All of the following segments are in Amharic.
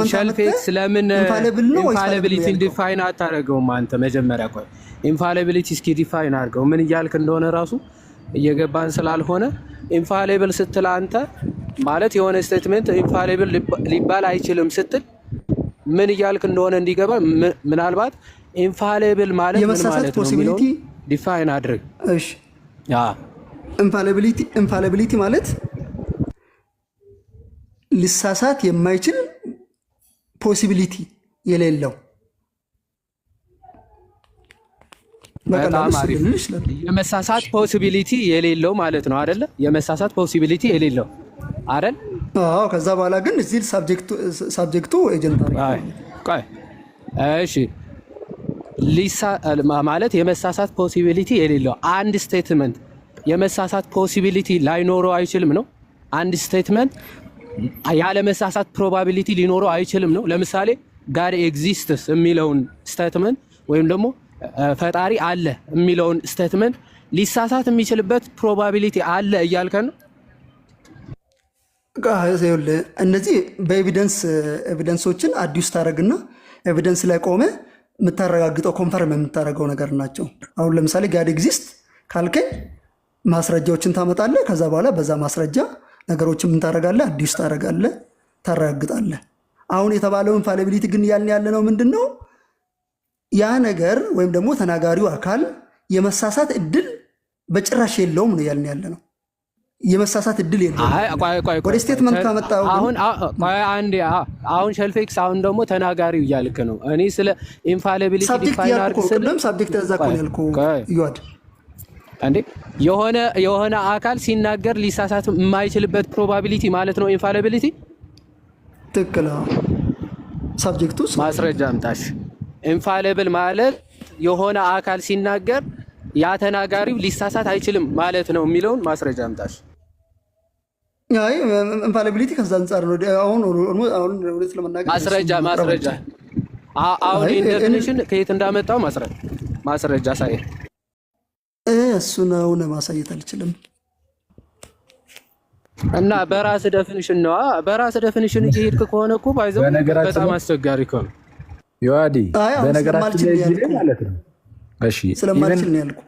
ሸልፌክስ ለምን ኢንፋሊቢሊቲ ዲፋይን አታደርገውም አንተ? መጀመሪያ ቆይ ኢንፋሊቢሊቲ እስኪ ዲፋይን አድርገው። ምን እያልክ እንደሆነ ራሱ እየገባን ስላልሆነ ኢንፋሊብል ስትል አንተ ማለት የሆነ ስቴትመንት ኢንፋሊብል ሊባል አይችልም ስትል ምን እያልክ እንደሆነ እንዲገባ ምናልባት ኢንፋሊብል ማለት ምን ማለት ነው የሚለው ዲፋይን አድርግ። እሺ ኢንፋሊቢሊቲ ማለት ሊሳሳት የማይችል ፖሲቢሊቲ የሌለው የመሳሳት ፖሲቢሊቲ የሌለው ማለት ነው አይደለ? የመሳሳት ፖሲቢሊቲ የሌለው አይደል? አዎ። ከዛ በኋላ ግን እዚህ ሳብጀክቱ ኤጀንት ቆይ እሺ ማለት የመሳሳት ፖሲቢሊቲ የሌለው አንድ ስቴትመንት የመሳሳት ፖሲቢሊቲ ላይኖረው አይችልም ነው። አንድ ስቴትመንት ያለ መሳሳት ፕሮባቢሊቲ ሊኖረው አይችልም ነው። ለምሳሌ ጋድ ኤግዚስትስ የሚለውን ስቴትመንት ወይም ደግሞ ፈጣሪ አለ የሚለውን ስቴትመንት ሊሳሳት የሚችልበት ፕሮባቢሊቲ አለ እያልከን ነው። እነዚህ በኤቪደንሶችን አዲስ ታደረግና ኤቪደንስ ላይ ቆመ የምታረጋግጠው ኮንፈርም የምታደረገው ነገር ናቸው። አሁን ለምሳሌ ጋድ ኤግዚስት ካልከኝ ማስረጃዎችን ታመጣለህ። ከዛ በኋላ በዛ ማስረጃ ነገሮችን ምን ታደረጋለህ? አዲስ ታደረጋለህ፣ ታረጋግጣለህ። አሁን የተባለው ኢንፋሊቢሊቲ ግን ያልን ያለ ነው ምንድን ነው? ያ ነገር ወይም ደግሞ ተናጋሪው አካል የመሳሳት እድል በጭራሽ የለውም ነው ያልን ያለ ነው። የመሳሳት እድል የለውም። ወደ ስቴትመንት ካመጣው አሁን ሸልፌክስ አሁን ደግሞ ተናጋሪው እያልክ ነው። እኔ ስለ ኢንፋሊቢሊቲ ዲፋይን አድርግ ስለ ሳብጀክት እዛ እኮ ነው ያልኩህ ይዋድ እንዴ የሆነ አካል ሲናገር ሊሳሳት የማይችልበት ፕሮባቢሊቲ ማለት ነው ኢንፋሊቢሊቲ። ትክክል። ሳብጀክቱ ማስረጃ አምጣሽ። ኢንፋሊብል ማለት የሆነ አካል ሲናገር ያ ተናጋሪው ሊሳሳት አይችልም ማለት ነው የሚለውን ማስረጃ አምጣሽ። አይ ኢንፋሊቢሊቲ ከዛ አንፃር ነው። አሁን ለመናገር ማስረጃ አሁን ኢንደፊኒሽን ከየት እንዳመጣው ማስረጃ ሳይ እሱ ነው ማሳየት አልችልም። እና በራስ ዴፊኒሽን ነው። በራስ ዴፊኒሽን እየሄድክ ከሆነ እኮ ባይዘው በጣም አስቸጋሪ ነው። ይዋዲ በነገራችን ላይ ማለት ነው። እሺ ስለማልችል ነው ያልኩ።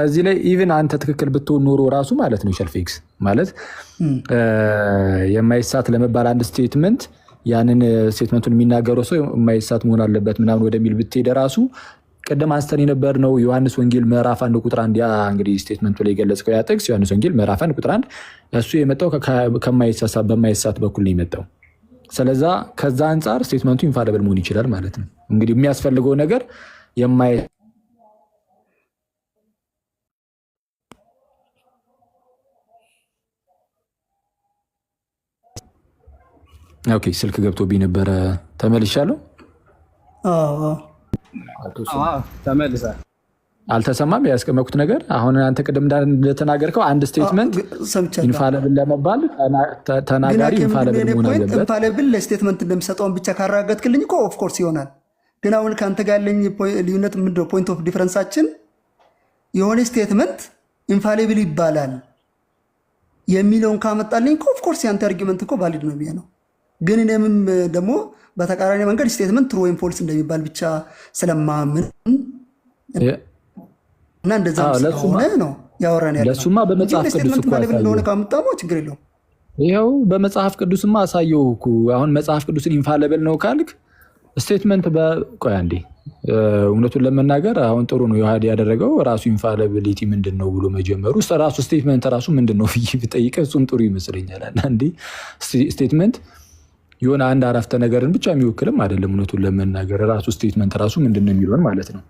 እዚህ ላይ ኢቭን አንተ ትክክል ብትሆን ኖሮ ራሱ ማለት ነው ሸልፌክስ ማለት የማይሳት ለመባል አንድ ስቴትመንት ያንን ስቴትመንቱን የሚናገረው ሰው የማይሳት መሆን አለበት ምናምን ወደሚል ብትሄድ ራሱ ቀደም አንስተን የነበር ነው ዮሐንስ ወንጌል ምዕራፍ 1 ቁጥር 1 ያ እንግዲህ ስቴትመንቱ ላይ ገለጽከው ያ ጥቅስ ዮሐንስ ወንጌል ምዕራፍ 1 ቁጥር 1 እሱ የመጣው በማይሳት በኩል ነው የመጣው። ስለዛ ከዛ አንፃር ስቴትመንቱ ኢንፋሊብል መሆን ይችላል ማለት ነው። እንግዲህ የሚያስፈልገው ነገር ኦኬ ስልክ ገብቶብኝ ነበረ ተመልሻለሁ። ተመልሰህ አልተሰማም ያስቀመጥኩት ነገር። አሁን አንተ ቅድም እንደተናገርከው አንድ ስቴትመንት ኢንፋሊብል ለመባል ተናጋሪ ኢንፋሊብል መሆን አለበት። ኢንፋሊብል ለስቴትመንት እንደሚሰጠውን ብቻ ካረጋገጥክልኝ እኮ ኦፍ ኮርስ ይሆናል። ግን አሁን ከአንተ ጋር ያለኝ ልዩነት ምንድነው? ፖይንት ኦፍ ዲፈረንሳችን የሆነ ስቴትመንት ኢንፋሊብል ይባላል የሚለውን ካመጣልኝ እኮ ኦፍ ኮርስ ያንተ አርጊመንት እኮ ቫሊድ ነው የሚሆነው። ግን እኔም ደግሞ በተቃራኒ መንገድ ስቴትመንት ትሩ ወይም ፎልስ እንደሚባል ብቻ ስለማምን እና እንደዛ ስለሆነ ነው ያወራን ያለው። ለሱማ በመጽሐፍ ቅዱስ እኮ እንደሆነ ካመጣሞ ችግር የለውም። ይኸው በመጽሐፍ ቅዱስማ አሳየው እኮ። አሁን መጽሐፍ ቅዱስን ኢንፋሊብል ነው ካልክ ስቴትመንት በቆይ አንዴ እውነቱን ለመናገር አሁን ጥሩ ነው ዮሐድ ያደረገው ራሱ ኢንፋሊቢሊቲ ምንድን ነው ብሎ መጀመሩ። ራሱ ስቴትመንት ራሱ ምንድን ነው ብጠይቀህ እሱም ጥሩ ይመስለኛል። አንዴ ስቴትመንት የሆነ አንድ አረፍተ ነገርን ብቻ የሚወክልም አይደለም። እውነቱን ለመናገር ራሱ ስቴትመንት ራሱ ምንድን ነው የሚለውን ማለት ነው።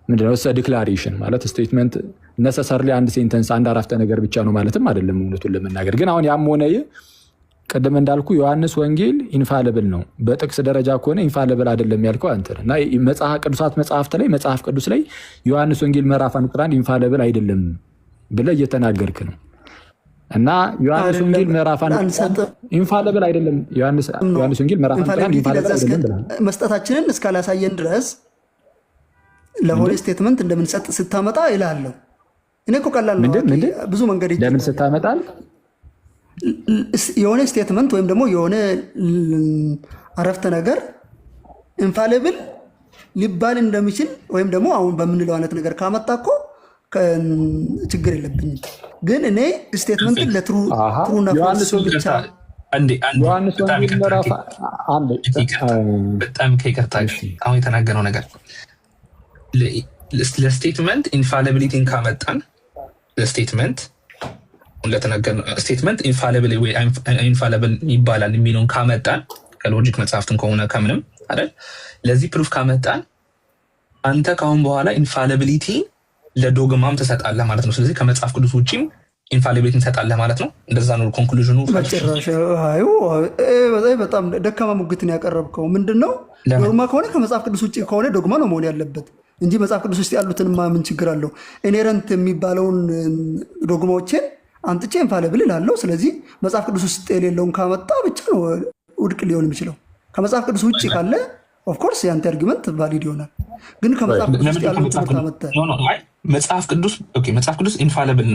ምንድነው ዲክላሬሽን ማለት ስቴትመንት ነሰሰርሊ አንድ ሴንተንስ አንድ አረፍተ ነገር ብቻ ነው ማለትም አይደለም። እውነቱን ለመናገር ግን አሁን ያም ሆነ ቀደም እንዳልኩ ዮሐንስ ወንጌል ኢንፋሊብል ነው። በጥቅስ ደረጃ ከሆነ ኢንፋሊብል አይደለም ያልከው አንተ ነህ። እና ቅዱሳት መጽሐፍት ላይ መጽሐፍ ቅዱስ ላይ ዮሐንስ ወንጌል ምዕራፍ 1 ቁጥር 1 ኢንፋሊብል አይደለም ብለህ እየተናገርክ ነው። እና ዮሐንስ ወንጌል ምዕራፍ 1 ኢንፋሊብል አይደለም ዮሐንስ ወንጌል ምዕራፍ 1 ኢንፋሊብል አይደለም መስጠታችንን እስካላሳየን ድረስ ለሆነ ስቴትመንት እንደምንሰጥ ስታመጣ ይላለሁ። እኔ እኮ ቀላል ነው ብዙ መንገድ ለምን ስታመጣል የሆነ ስቴትመንት ወይም ደግሞ የሆነ አረፍተ ነገር ኢንፋሊብል ሊባል እንደሚችል ወይም ደግሞ አሁን በምንለው አይነት ነገር ካመጣ እኮ ችግር የለብኝም። ግን እኔ ስቴትመንትን ለትሩና ፎልስ ብቻ በጣም ከይቅርታ አሁን የተናገረው ነገር ለስቴትመንት ኢንፋሊቢሊቲን ካመጣን ለስቴትመንት ስቴትመንት ኢንፋሊብል ወይ ኢንፋሊብል ይባላል የሚለውን ካመጣን ከሎጂክ መጽሐፍትን ከሆነ ከምንም አይደል ለዚህ ፕሩፍ ካመጣን አንተ ካሁን በኋላ ኢንፋሊቢሊቲ ለዶግማም ትሰጣለህ ማለት ነው። ስለዚህ ከመጽሐፍ ቅዱስ ውጪም ኢንፋሊቢሊቲ ትሰጣለህ ማለት ነው። እንደዛ ነው ኮንክሉዥኑ። በጣም ደካማ ሙግትን ያቀረብከው ምንድነው? ዶግማ ከሆነ ከመጽሐፍ ቅዱስ ውጪ ከሆነ ዶግማ ነው መሆን ያለበት እንጂ መጽሐፍ ቅዱስ ውስጥ ያሉትን ምን ችግር አለው? ኢንሄረንት የሚባለውን ዶግማዎችን አንጥቼ ኢንፋሊብል እላለሁ። ስለዚህ መጽሐፍ ቅዱስ ውስጥ የሌለውን ካመጣ ብቻ ነው ውድቅ ሊሆን የሚችለው። ከመጽሐፍ ቅዱስ ውጭ ካለ ኦፍኮርስ የአንተ አርጊመንት ቫሊድ ይሆናል። ግን ከመጽሐፍ ቅዱስ ውስጥ ያሉትን ካመጣ መጽሐፍ ቅዱስ ኢንፋሊብል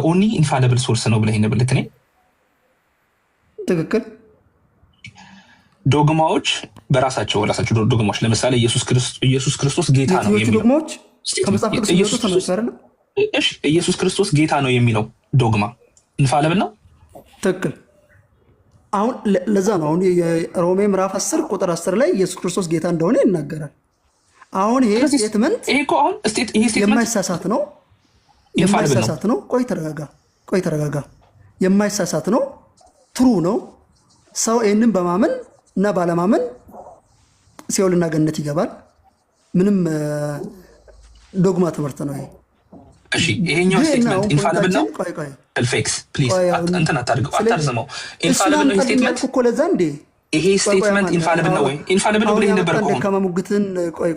ኦንሊ ኢንፋሊብል ሶርስ ነው ብለህ ነበር። ልክ ነኝ? ትክክል። ዶግማዎች በራሳቸው ዶግማዎች ለምሳሌ ኢየሱስ ክርስቶስ ጌታ ነው የሚለው ዶግማዎች ከመጽሐፍ ቅዱስ ይወጡ ተመሰረነ። እሺ ኢየሱስ ክርስቶስ ጌታ ነው የሚለው ዶግማ ኢንፋሊብል ነው። ትክክል። አሁን ለዛ ነው አሁን የሮሜ ምዕራፍ 10 ቁጥር 10 ላይ ኢየሱስ ክርስቶስ ጌታ እንደሆነ ይናገራል። አሁን ይሄ ስቴትመንት የማይሳሳት ነው። የማይሳሳት ነው። ቆይ ተረጋጋ። የማይሳሳት ነው። ትሩ ነው። ሰው ይህንን በማመን እና ባለማመን ሲኦልና ገነት ይገባል። ምንም ዶግማ ትምህርት ነው ይሄ። እሺ ይሄኛው ስቴትመንት ኢንፋሊብል ነው። ፌክስ ፕሊዝ እንትን አታድርገው፣ አታርዝመው። ኢንፋሊብል ነው ስቴትመንት እኮ ለዛ እንዴ ይሄ ስቴትመንት ኢንፋሊብል ነው ወይ? ኢንፋሊብል ነው ብለህ ነበር እኮ ደካማ ሙግትን። ቆይ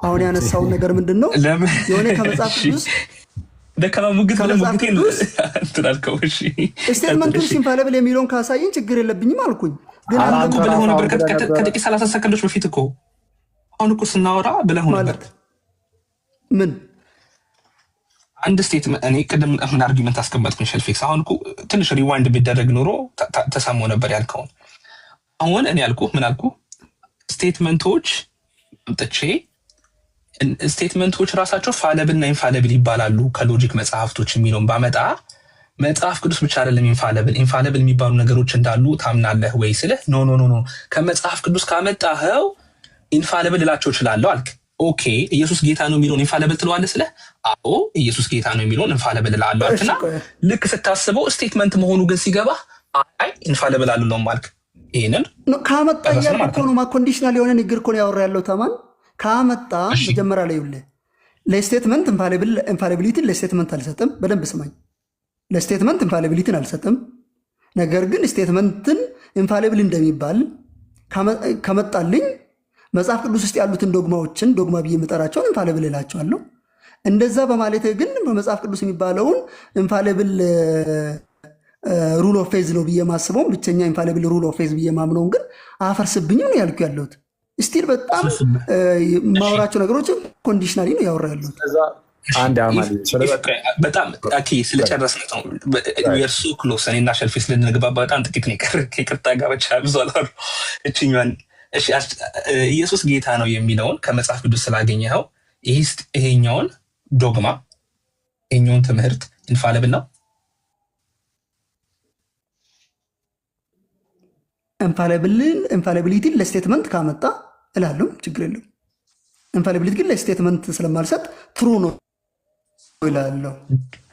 አሁን ያነሳውን ነገር ምንድን ነው? የሆነ ከመጽሐፍ ቅዱስ ደካማ ሙግት ብለህ ሙግቴን እንትን አልከው። እሺ ስቴትመንቱን ኢንፋሊብል የሚለውን ካሳየኝ ችግር የለብኝም አልኩኝ። ግን አላንኩ ብለህ ነበር ከጥቂት 30 ሰከንዶች በፊት እኮ። አሁን እኮ ስናወራ ብለህ ነበር ምን አንድ ስቴትመንት እኔ ቅድም ምን አርጊመንት አስቀመጥኩኝ ሸልፌክስ። አሁን እኮ ትንሽ ሪዋይንድ ቢደረግ ኖሮ ተሰማው ነበር ያልከውን። አሁን እኔ ያልኩ ምን አልኩ? ስቴትመንቶች አምጥቼ ስቴትመንቶች ራሳቸው ፋለብል እና ኢንፋለብል ይባላሉ ከሎጂክ መጽሐፍቶች የሚለውን ባመጣ መጽሐፍ ቅዱስ ብቻ አይደለም ኢንፋለብል የሚባሉ ነገሮች እንዳሉ ታምናለህ ወይ ስልህ ኖ ከመጽሐፍ ቅዱስ ካመጣኸው ኢንፋለብል እላቸው እችላለሁ አልክ። ኦኬ ኢየሱስ ጌታ ነው የሚለውን ኢንፋሊብል ትለዋለህ ስለ አዎ ኢየሱስ ጌታ ነው የሚለውን ኢንፋሊብል እላለሁ አልክና ልክ ስታስበው ስቴትመንት መሆኑ ግን ሲገባ አይ ኢንፋሊብል አልለውም አልክ። ይሄንን ካመጣ ያልኩ ነው ኮንዲሽናል የሆነ ንግግር እኮ ነው ያወራ ያለው ተማን ካመጣ መጀመሪያ ላይ ይውል ለስቴትመንት ኢንፋሊቢሊቲን ለስቴትመንት አልሰጥም። በደንብ ስማኝ። ለስቴትመንት ኢንፋሊቢሊቲን አልሰጥም። ነገር ግን ስቴትመንትን ኢንፋሊብል እንደሚባል ከመጣልኝ መጽሐፍ ቅዱስ ውስጥ ያሉትን ዶግማዎችን ዶግማ ብዬ የምጠራቸውን ኢንፋሊብል እላቸዋለሁ። እንደዛ በማለት ግን በመጽሐፍ ቅዱስ የሚባለውን ኢንፋሊብል ሩል ኦፍ ፌዝ ነው ብዬ ማስበውን ብቸኛ ኢንፋሊብል ሩል ኦፍ ፌዝ ብዬ ማምነውን ግን አፈርስብኝም ነው ያልኩ ያለሁት። ስቲል በጣም ማውራቸው ነገሮች ኮንዲሽናሊ ነው ያወራ ያለሁት። በጣም ስለጨረስ ነው የእርሱ ክሎስ እኔና ሸልፌስ ልንግባባ በጣም ጥቂት ነው ከይቅርታ ጋር ብቻ ብዙ አላሉ እችኛን ኢየሱስ ጌታ ነው የሚለውን ከመጽሐፍ ቅዱስ ስላገኘኸው ይሄኛውን ዶግማ ይሄኛውን ትምህርት ኢንፋሊብል ነው። ኢንፋሊቢሊቲን ለስቴትመንት ካመጣ እላለሁ ችግር የለም። ኢንፋሊቢሊቲ ግን ለስቴትመንት ስለማልሰጥ ትሩ ነው እላለሁ።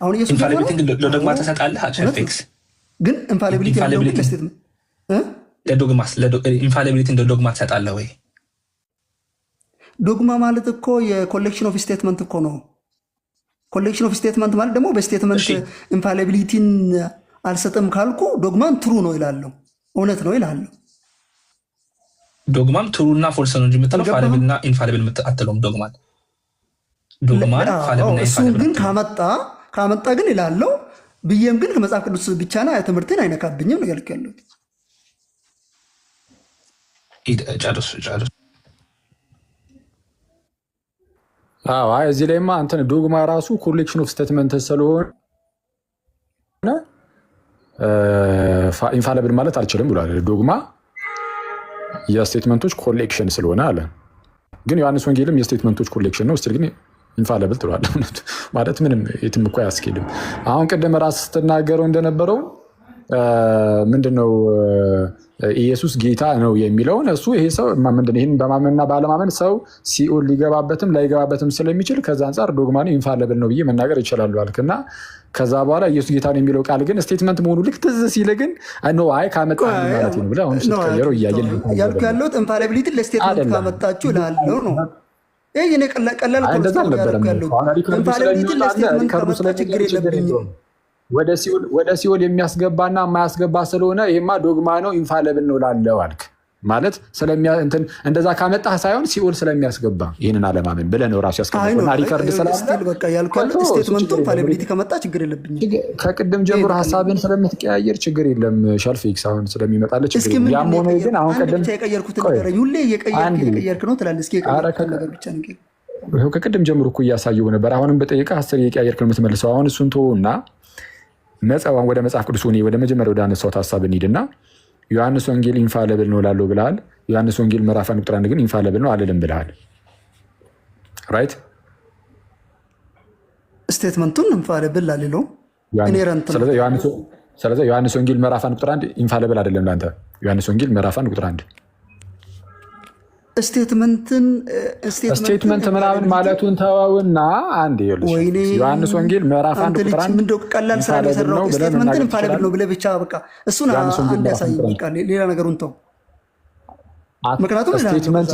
አሁን ኢየሱስ ኢንፋሊቢሊቲ ለዶግማ ተሰጣለህ አቸፌክስ ግን ኢንፋሊቢሊቲ ለስቴትመንት ኢንፋሊቢሊቲ እንደ ዶግማ ትሰጣለህ ወይ? ዶግማ ማለት እኮ የኮሌክሽን ኦፍ ስቴትመንት እኮ ነው። ኮሌክሽን ኦፍ ስቴትመንት ማለት ደግሞ በስቴትመንት ኢንፋሊቢሊቲን አልሰጥም ካልኩ ዶግማን ትሩ ነው ይላለሁ፣ እውነት ነው ይላለሁ። ዶግማም ትሩ እና ፎልስ ነው እንጂ የምትለው ፋሊብል እና ኢንፋሊብል አትለውም። ዶግማን እሱን ግን ካመጣ ግን ይላለሁ ብዬም ግን ከመጽሐፍ ቅዱስ ብቻና ትምህርትን አይነካብኝም ነው ያልኩ ያለሁት። ጨርስ እዚህ ላይማ እንትን ዶግማ ራሱ ኮሌክሽን ኦፍ ስቴትመንት ስለሆነ ኢንፋለብል ማለት አልችልም ብሏል። ዶግማ የስቴትመንቶች ኮሌክሽን ስለሆነ አለ። ግን ዮሐንስ ወንጌልም የስቴትመንቶች ኮሌክሽን ነው። ስቲል ግን ኢንፋለብል ትሏል። ማለት ምንም የትም እኮ አያስኬድም። አሁን ቅድም ራስ ስትናገረው እንደነበረው ምንድነው ኢየሱስ ጌታ ነው የሚለውን እሱ ይሄ ሰው ይህን በማመንና ባለማመን ሰው ሲኦል ሊገባበትም ላይገባበትም ስለሚችል ከዛ አንጻር ዶግማ ነው ኢንፋለብል ነው ብዬ መናገር ይችላሉ አልክና ከዛ በኋላ ኢየሱስ ጌታ ነው የሚለው ቃል ግን ስቴትመንት መሆኑ ልክ ትዝ ሲል ግን አይ ካመጣ ማለት ነው ብለህ አሁን ስትቀየረው እያየን ያልኩ ያለሁት ኢንፋሊቢሊቲ ለስቴትመንት ካመጣችሁ እላለው ነው። ይሄ እኔ ቀላል እንደዛ አልነበረም። ኢንፋሊቢሊቲ ለስቴትመንት ካመጣ ችግር የለብኝም። ወደ ሲኦል የሚያስገባና የማያስገባ ስለሆነ ይሄማ ዶግማ ነው ኢንፋለብል ነው ላለው አልክ ማለት እንደዛ ካመጣህ ሳይሆን ሲኦል ስለሚያስገባ ይህንን አለማመን ብለህ ነው ራሱ ያስቀምጠውና ሪከርድ ስቴትመንቱ ኢንፋሊቢሊቲ ከመጣ ችግር የለብኝም። ከቅድም ጀምሮ ሀሳብን ስለምትቀያየር ችግር የለም። ሸልፊክስ አሁን ስለሚመጣለች ችግር የለም። ያም ሆነ ግን አሁን ቅድም የቀየርኩትን ነገር ሁሌ እየቀየርክ ነው ትላለህ። እስኪ ነገር ብቻ ነው ከቅድም ጀምሮ እኮ እያሳየው ነበር። አሁንም በጠይቀህ 10 እየቀያየርክ ነው የምትመልሰው። አሁን እሱን ተወውና ወደ መጽሐፍ ቅዱስ ወደ መጀመሪያ ወደ አነሳሁት ሀሳብ እንሂድና ዮሐንስ ወንጌል ኢንፋለብል ነው ላለው ብለሃል። ዮሐንስ ወንጌል ምዕራፍ 1 ቁጥር 1 ግን ኢንፋለብል ነው አልልም ብለሃል። ራይት ስቴትመንቱን ኢንፋለብል ላልለው ስለዚህ ዮሐንስ ወንጌል ምዕራፍ 1 ቁጥር 1 ኢንፋለብል አይደለም ለአንተ። ዮሐንስ ወንጌል ምዕራፍ 1 ቁጥር 1 ስቴትመንት ምናምን ማለቱን ተወውና አንድ ዮሐንስ ወንጌል ምዕራፍ 1 ቁጥር 1 ቀላል ስራ የሰራው ስቴትመንትን ኢንፋሊብል ነው ብለህ ብቻ በቃ እሱን አንድ ያሳይ። በቃ ሌላ ነገሩን ተው። ምክንያቱም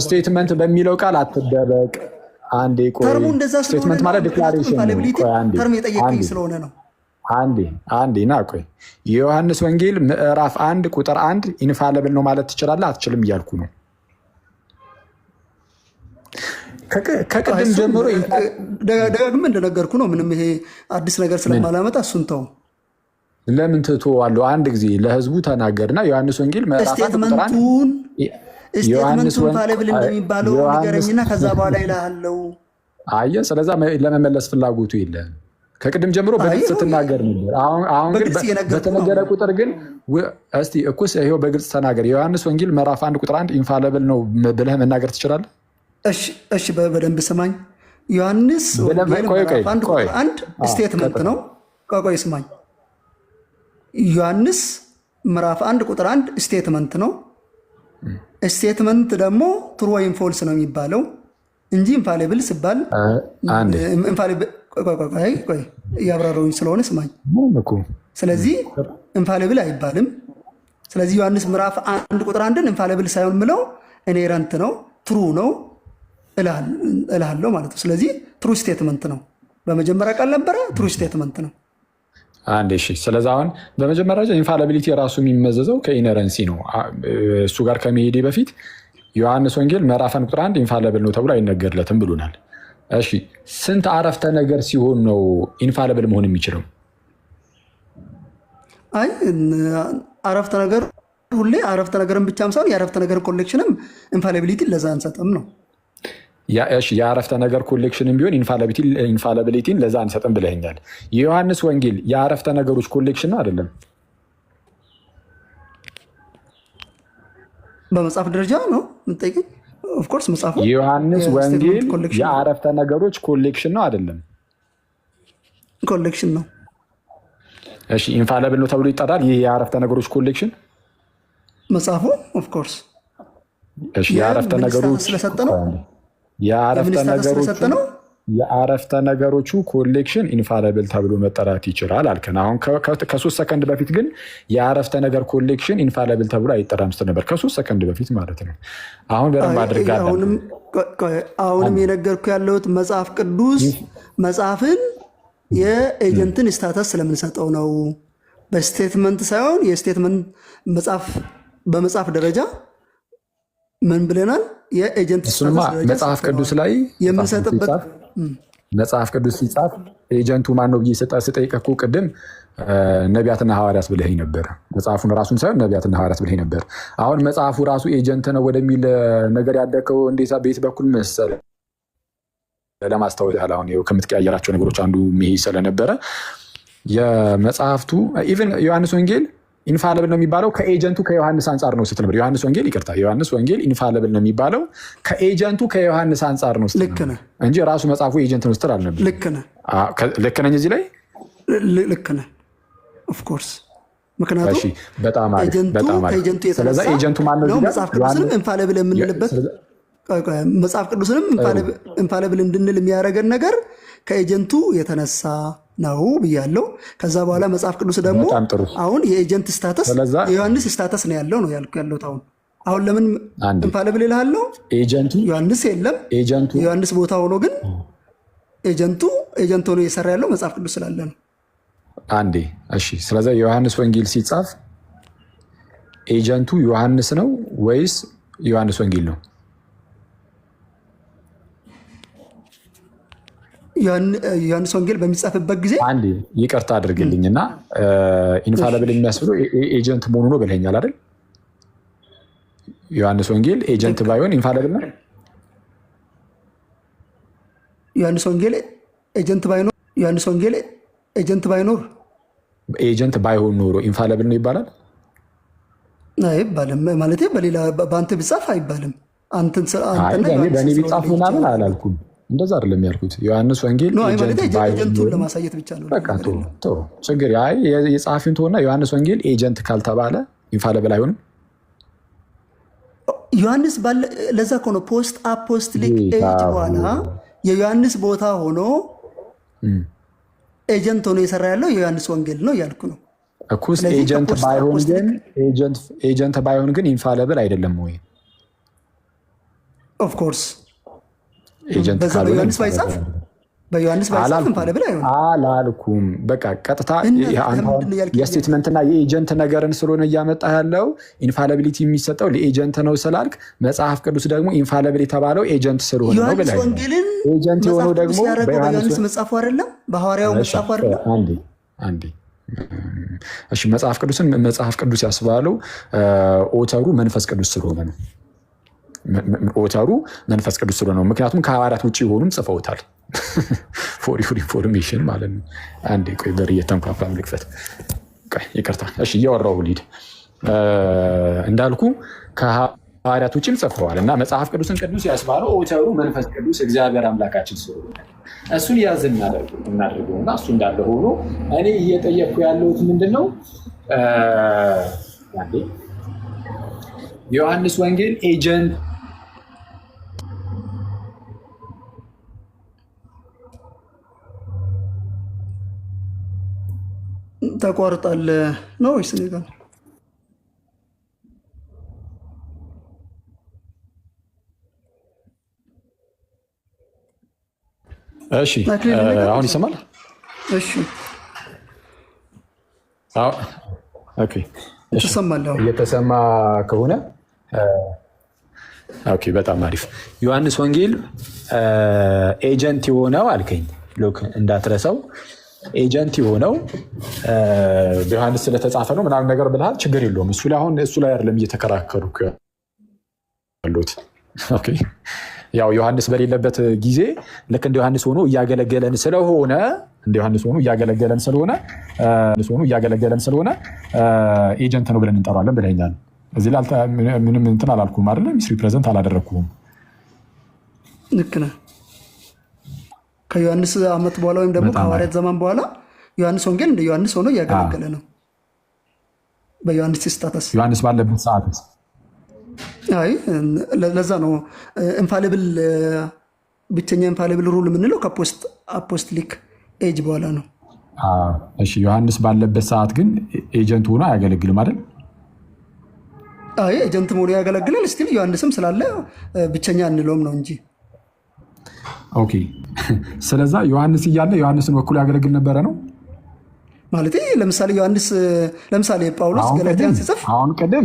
ስቴትመንት በሚለው ቃል አትደበቅ። አንዴ ቆይ ተርሙ እንደዛ ስቴትመንት ማለት ዲክላሬሽን ነው። ተርም የጠየቀኝ ስለሆነ ነው። አንዴ ና ቆይ የዮሐንስ ወንጌል ምዕራፍ 1 ቁጥር 1 ኢንፋሊብል ነው ማለት ትችላለህ አትችልም እያልኩ ነው። ከቅድም ጀምሮ ደጋግመህ እንደነገርኩ ነው። ምንም ይሄ አዲስ ነገር ስለማላመጣ እሱን ተው። ለምን ትተዋለሁ? አንድ ጊዜ ለህዝቡ ተናገርና ዮሐንስ ወንጌል ምዕራፍ 1 ቁጥር 1 ስቴትመንቱን ኢንፋሊብል እንደሚባለው ንገረኝና ከዛ በኋላ ይልሃለው። አየህ፣ ስለዛ ለመመለስ ፍላጎቱ የለም። ከቅድም ጀምሮ በግልጽ ስትናገር ነበር። አሁን ግን በተነገረ ቁጥር ግን እስቲ እኩስ ይሄው በግልጽ ተናገር። የዮሐንስ ወንጌል ምዕራፍ 1 ቁጥር 1 ኢንፋሊብል ነው ብለህ መናገር ትችላለህ? እሺ በደንብ ስማኝ። ዮሐንስ አንድ ስቴትመንት ነው። ቆይ ስማኝ። ዮሐንስ ምዕራፍ 1 ቁጥር 1 ስቴትመንት ነው። ስቴትመንት ደግሞ ትሩ ወይም ፎልስ ነው የሚባለው እንጂ ኢንፋሊብል ሲባል እያብራራሁኝ ስለሆነ ስማኝ። ስለዚህ ኢንፋሊብል አይባልም። ስለዚህ ዮሐንስ ምዕራፍ 1 ቁጥር 1ን ኢንፋሊብል ሳይሆን ምለው ኢንሄረንት ነው፣ ትሩ ነው እልሃለሁ ማለት ነው። ስለዚህ ትሩ ስቴትመንት ነው። በመጀመሪያ ቃል ነበረ፣ ትሩ ስቴትመንት ነው። አንድ እሺ። ስለዚህ አሁን በመጀመሪያ ኢንፋሊቢሊቲ ራሱ የሚመዘዘው ከኢነረንሲ ነው። እሱ ጋር ከመሄዴ በፊት ዮሐንስ ወንጌል ምዕራፍ 1 ቁጥር 1 ኢንፋሊብል ነው ተብሎ አይነገርለትም ብሎናል። እሺ፣ ስንት አረፍተ ነገር ሲሆን ነው ኢንፋሊብል መሆን የሚችለው? አይ አረፍተ ነገር ሁሌ አረፍተ ነገርን ብቻም ሳይሆን የአረፍተ ነገር ኮሌክሽንም ኢንፋሊቢሊቲ ለዛ አንሰጥም ነው። የአረፍተ ነገር ኮሌክሽንም ቢሆን ኢንፋሊቢሊቲን ለዛ አንሰጥም ብለኸኛል። የዮሐንስ ወንጌል የአረፍተ ነገሮች ኮሌክሽን ነው አይደለም? በመጽሐፍ ደረጃ ነው የምትጠይቀኝ? ኦፍኮርስ መጽሐፉ የዮሐንስ ወንጌል የአረፍተ ነገሮች ኮሌክሽን ነው አይደለም? ኮሌክሽን ነው። እሺ፣ ኢንፋሊብል ነው ተብሎ ይጠራል ይህ የአረፍተ ነገሮች ኮሌክሽን መጽሐፉ? ኦፍኮርስ የአረፍተ ነገሮች ስለሰጠ ነው። የአረፍተ ነገሮቹ ኮሌክሽን ኢንፋሊብል ተብሎ መጠራት ይችላል አልከን። አሁን ከ3 ሰከንድ በፊት ግን የአረፍተ ነገር ኮሌክሽን ኢንፋሊብል ተብሎ አይጠራም ስትል ነበር። ከ3 ሰከንድ በፊት ማለት ነው። አሁን በደንብ አድርጋለሁ። አሁንም የነገርኩ ያለሁት መጽሐፍ ቅዱስ መጽሐፍን የኤጀንትን ስታተስ ስለምንሰጠው ነው። በስቴትመንት ሳይሆን የስቴትመንት መጽሐፍ በመጽሐፍ ደረጃ ምን ብለናል? የኤጀንት መጽሐፍ ቅዱስ ላይ የምንሰጥበት መጽሐፍ ቅዱስ ሲጻፍ ኤጀንቱ ማን ነው ብዬ ስጠይቅህ እኮ ቅድም ነቢያትና ሐዋርያት ብለኸኝ ነበር። መጽሐፉን ራሱን ሳይሆን ነቢያትና ሐዋርያት ብለኸኝ ነበር። አሁን መጽሐፉ ራሱ ኤጀንት ነው ወደሚል ነገር ያደከው እንዴት ቤት በኩል መሰለህ? ለማስታወስ ያህል አሁን ከምትቀያየራቸው ነገሮች አንዱ ይሄ ስለነበረ የመጽሐፍቱ ኢቨን ዮሐንስ ወንጌል ኢንፋለብል ነው የሚባለው ከኤጀንቱ ከዮሐንስ አንጻር ነው ስትል ነበር። ዮሐንስ ወንጌል ይቅርታ፣ ዮሐንስ ወንጌል ኢንፋለብል ነው የሚባለው ከኤጀንቱ ከዮሐንስ አንጻር ነው ስትል እንጂ ራሱ መጽሐፉ ኤጀንት ነው ስትል አልነበር። ልክ ነኝ እዚህ ላይ ልክ ነህ። ኦፍኮርስ ምክንያቱም ኤጀንቱ ማነው? መጽሐፍ ቅዱስንም ኢንፋለብል የምንልበት መጽሐፍ ቅዱስንም ኢንፋለብል እንድንል የሚያደርገን ነገር ከኤጀንቱ የተነሳ ነው ብያለው። ከዛ በኋላ መጽሐፍ ቅዱስ ደግሞ አሁን የኤጀንት ስታተስ የዮሐንስ ስታተስ ነው ያለው ነው ያሉት። አሁን ለምን ኢንፋለብል ይልሃለው? ዮሐንስ የለም የዮሐንስ ቦታ ሆኖ ግን ኤጀንት ሆኖ እየሰራ ያለው መጽሐፍ ቅዱስ ስላለ ነው። አንዴ እሺ። ስለዚህ የዮሐንስ ወንጌል ሲጻፍ ኤጀንቱ ዮሐንስ ነው ወይስ ዮሐንስ ወንጌል ነው? ዮሐንስ ወንጌል በሚጻፍበት ጊዜ አንዴ ይቅርታ አድርግልኝና ኢንፋለብል የሚያስብለው ኤጀንት መሆኑ ነው ብለኛል አይደል? ዮሐንስ ወንጌል ኤጀንት ባይሆን ኢንፋለብል ነው። ዮሐንስ ወንጌል ኤጀንት ባይኖር ኤጀንት ባይሆን ኖሮ ኢንፋለብል ነው ይባላል? አይባልም። ማለት በሌላ በአንተ ቢጻፍ አይባልም። በእኔ ቢጻፍ ምናምን አላልኩም። እንደዛ አይደለም ያልኩት። ዮሐንስ ወንጌል ኤጀንቱን ለማሳየት ብቻ ነው። በቃ ችግር የጸሐፊውን ትሆና ዮሐንስ ወንጌል ኤጀንት ካልተባለ ኢንፋለብል አይሆንም። ዮሐንስ ለዛ ከሆነ ፖስት አፖስቶሊክ ኤጅ በኋላ የዮሐንስ ቦታ ሆኖ ኤጀንት ሆኖ የሰራ ያለው የዮሐንስ ወንጌል ነው እያልኩ ነው። ኤጀንት ባይሆን ግን ኢንፋለብል አይደለም ወይ? ኦፍኮርስ በዮሐንስ ባይጻፍ ኢንፋለብል አይሆንም አላልኩም። በቃ ቀጥታ የስቴትመንትና የኤጀንት ነገርን ስለሆነ እያመጣ ያለው ኢንፋለቢሊቲ የሚሰጠው ለኤጀንት ነው ስላልክ፣ መጽሐፍ ቅዱስ ደግሞ ኢንፋለብል የተባለው ኤጀንት ስለሆነ ነው ብለህ ኤጀንት የሆነው ደግሞ በዮሐንስ መጽሐፉ አይደለም፣ በሐዋርያው መጽሐፉ አይደለም። አንዴ እሺ፣ መጽሐፍ ቅዱስን መጽሐፍ ቅዱስ ያስባለው ኦተሩ መንፈስ ቅዱስ ስለሆነ ነው። ኦተሩ መንፈስ ቅዱስ ስለሆነ ነው። ምክንያቱም ከሐዋርያት ውጭ የሆኑም ጽፈውታል። ፎር ዩር ኢንፎርሜሽን ማለት ነው። አንዴ ቆይ በር እየተንኳኳ ልክፈት። ይቅርታ። እሺ እያወራሁ ልሂድ። እንዳልኩ ከሐዋርያት ውጭም ጽፈዋል እና መጽሐፍ ቅዱስን ቅዱስ ያስባለው ኦተሩ መንፈስ ቅዱስ እግዚአብሔር አምላካችን ስለሆነ እሱን ያዝ እናደርገው እና እሱ እንዳለ ሆኖ እኔ እየጠየቅኩ ያለሁት ምንድን ነው? ዮሐንስ ወንጌል ኤጀንት ተቋርጣለ ነው ወይስ እኔ ጋር? እሺ አሁን ይሰማል? እሺ ኦኬ እየተሰማ ከሆነ ኦኬ፣ በጣም አሪፍ። ዮሐንስ ወንጌል ኤጀንት የሆነው አልከኝ። ሎክ እንዳትረሳው፣ ኤጀንት የሆነው በዮሐንስ ስለተጻፈ ነው ምናምን ነገር ብልሃል። ችግር የለውም። እሱ ላይ አይደለም እየተከራከሩ ያሉት። ኦኬ፣ ያው ዮሐንስ በሌለበት ጊዜ ልክ እንደ ዮሐንስ ሆኖ እያገለገለን ስለሆነ ኤጀንት ነው ብለን እንጠራዋለን ብለኛል። እዚህ ላይ ምንም እንትን አላልኩም አይደለ? ሚስ ሪፕሬዘንት አላደረግኩም። ልክ ነህ። ከዮሐንስ ዓመት በኋላ ወይም ደግሞ ከሐዋርያት ዘመን በኋላ ዮሐንስ ወንጌል እንደ ዮሐንስ ሆኖ እያገለገለ ነው በዮሐንስ ስታተስ። ዮሐንስ ባለበት ሰዓት ለዛ ነው ኢንፋሊብል ብቸኛ ኢንፋሊብል ሩል የምንለው ከፖስት አፖስቶሊክ ኤጅ በኋላ ነው። እሺ፣ ዮሐንስ ባለበት ሰዓት ግን ኤጀንት ሆኖ አያገለግልም አይደል? ኤጀንት ሆኖ ያገለግላል። ስቲል ዮሐንስም ስላለ ብቸኛ እንለውም ነው እንጂ። ኦኬ፣ ስለዛ ዮሐንስ እያለ ዮሐንስን ወክሎ ያገለግል ነበረ ነው ማለት። ለምሳሌ ጳውሎስ ገላትያን ሲጽፍ አሁን ቅድም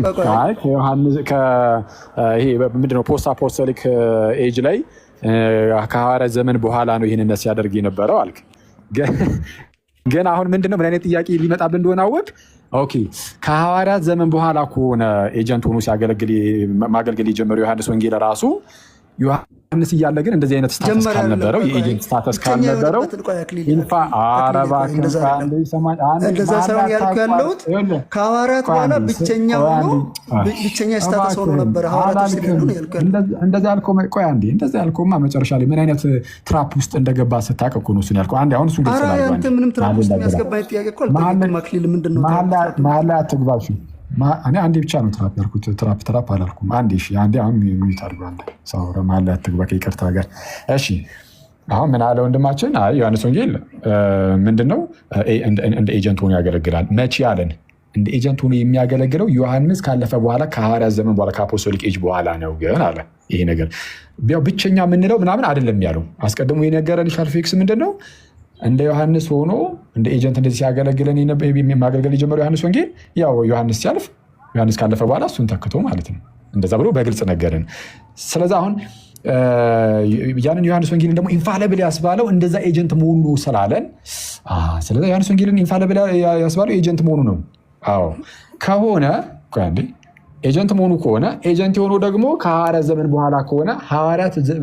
ምንድነው ፖስት አፖስቶሊክ ኤጅ ላይ ከሐዋርያት ዘመን በኋላ ነው ይህንነት ሲያደርግ የነበረው አልክ። ግን አሁን ምንድነው ምን አይነት ጥያቄ ሊመጣብን እንደሆነ አወቅ። ኦኬ፣ ከሐዋርያት ዘመን በኋላ ከሆነ ኤጀንት ሆኖ ማገልገል የጀመረው ዮሐንስ ወንጌል ራሱ ዮሐንስ እያለ ግን እንደዚህ አይነት ስታተስ ካልነበረው የኤጀንት ስታተስ ካልነበረው እንደዛ ሳይሆን ያልኩ ያለሁት ከሐዋርያት በኋላ ብቸኛ ሆኖ ብቸኛ ስታተስ ሆኖ ነበር። ሐዋርያት ሲሉ ነው ያልኩ። እንደዛ ያልከው ቆይ አንዴ፣ እንደዛ ያልከውማ መጨረሻ ላይ ምን አይነት ትራፕ ውስጥ እንደገባ ስታውቅ እኮ ነው እሱን ያልከው። አንዴ አሁን እሱን ግልጽ አድርገው። አንተ ምንም ትራፕ ውስጥ የሚያስገባኝ ጥያቄ እኮ አልጠየቅኩም። አክሊል ምንድነው መሀል ላይ አትግባሽ። እኔ አንዴ ብቻ ነው ትራፕ ያልኩት፣ ትራፕ አላልኩም። አንዴ እሺ፣ አንዴ አሁን ሚዩት አድርጎ አንዴ ሰው መሀል ላይ አትግባ ከይቅርታ ጋር። እሺ አሁን ምን አለ ወንድማችን? አይ ዮሐንስ ወንጌል ምንድነው እንደ ኤጀንት ሆኖ ያገለግላል። መቼ አለን? እንደ ኤጀንት ሆኖ የሚያገለግለው ዮሐንስ ካለፈ በኋላ ከሐዋርያት ዘመን በኋላ ከአፖስቶሊክ ኤጅ በኋላ ነው። ግን አለ ይሄ ነገር ያው ብቸኛ የምንለው ምናምን አይደለም ያለው። አስቀድሞ የነገረን ሻልፌክስ ምንድነው እንደ ዮሐንስ ሆኖ እንደ ኤጀንት እንደዚህ ሲያገለግለን ማገልገል የጀመረው ዮሐንስ ወንጌል ያው ዮሐንስ ሲያልፍ ዮሐንስ ካለፈ በኋላ እሱን ተክቶ ማለት ነው። እንደዛ ብሎ በግልጽ ነገርን። ስለዚህ አሁን ያንን ዮሐንስ ወንጌልን ደግሞ ኢንፋሊብል ያስባለው እንደዛ ኤጀንት መሆኑ ስላለን፣ ስለዚህ ዮሐንስ ወንጌልን ኢንፋሊብል ያስባለው ኤጀንት መሆኑ ነው። አዎ ከሆነ ኤጀንት መሆኑ ከሆነ ኤጀንት የሆነው ደግሞ ከሐዋርያት ዘመን በኋላ ከሆነ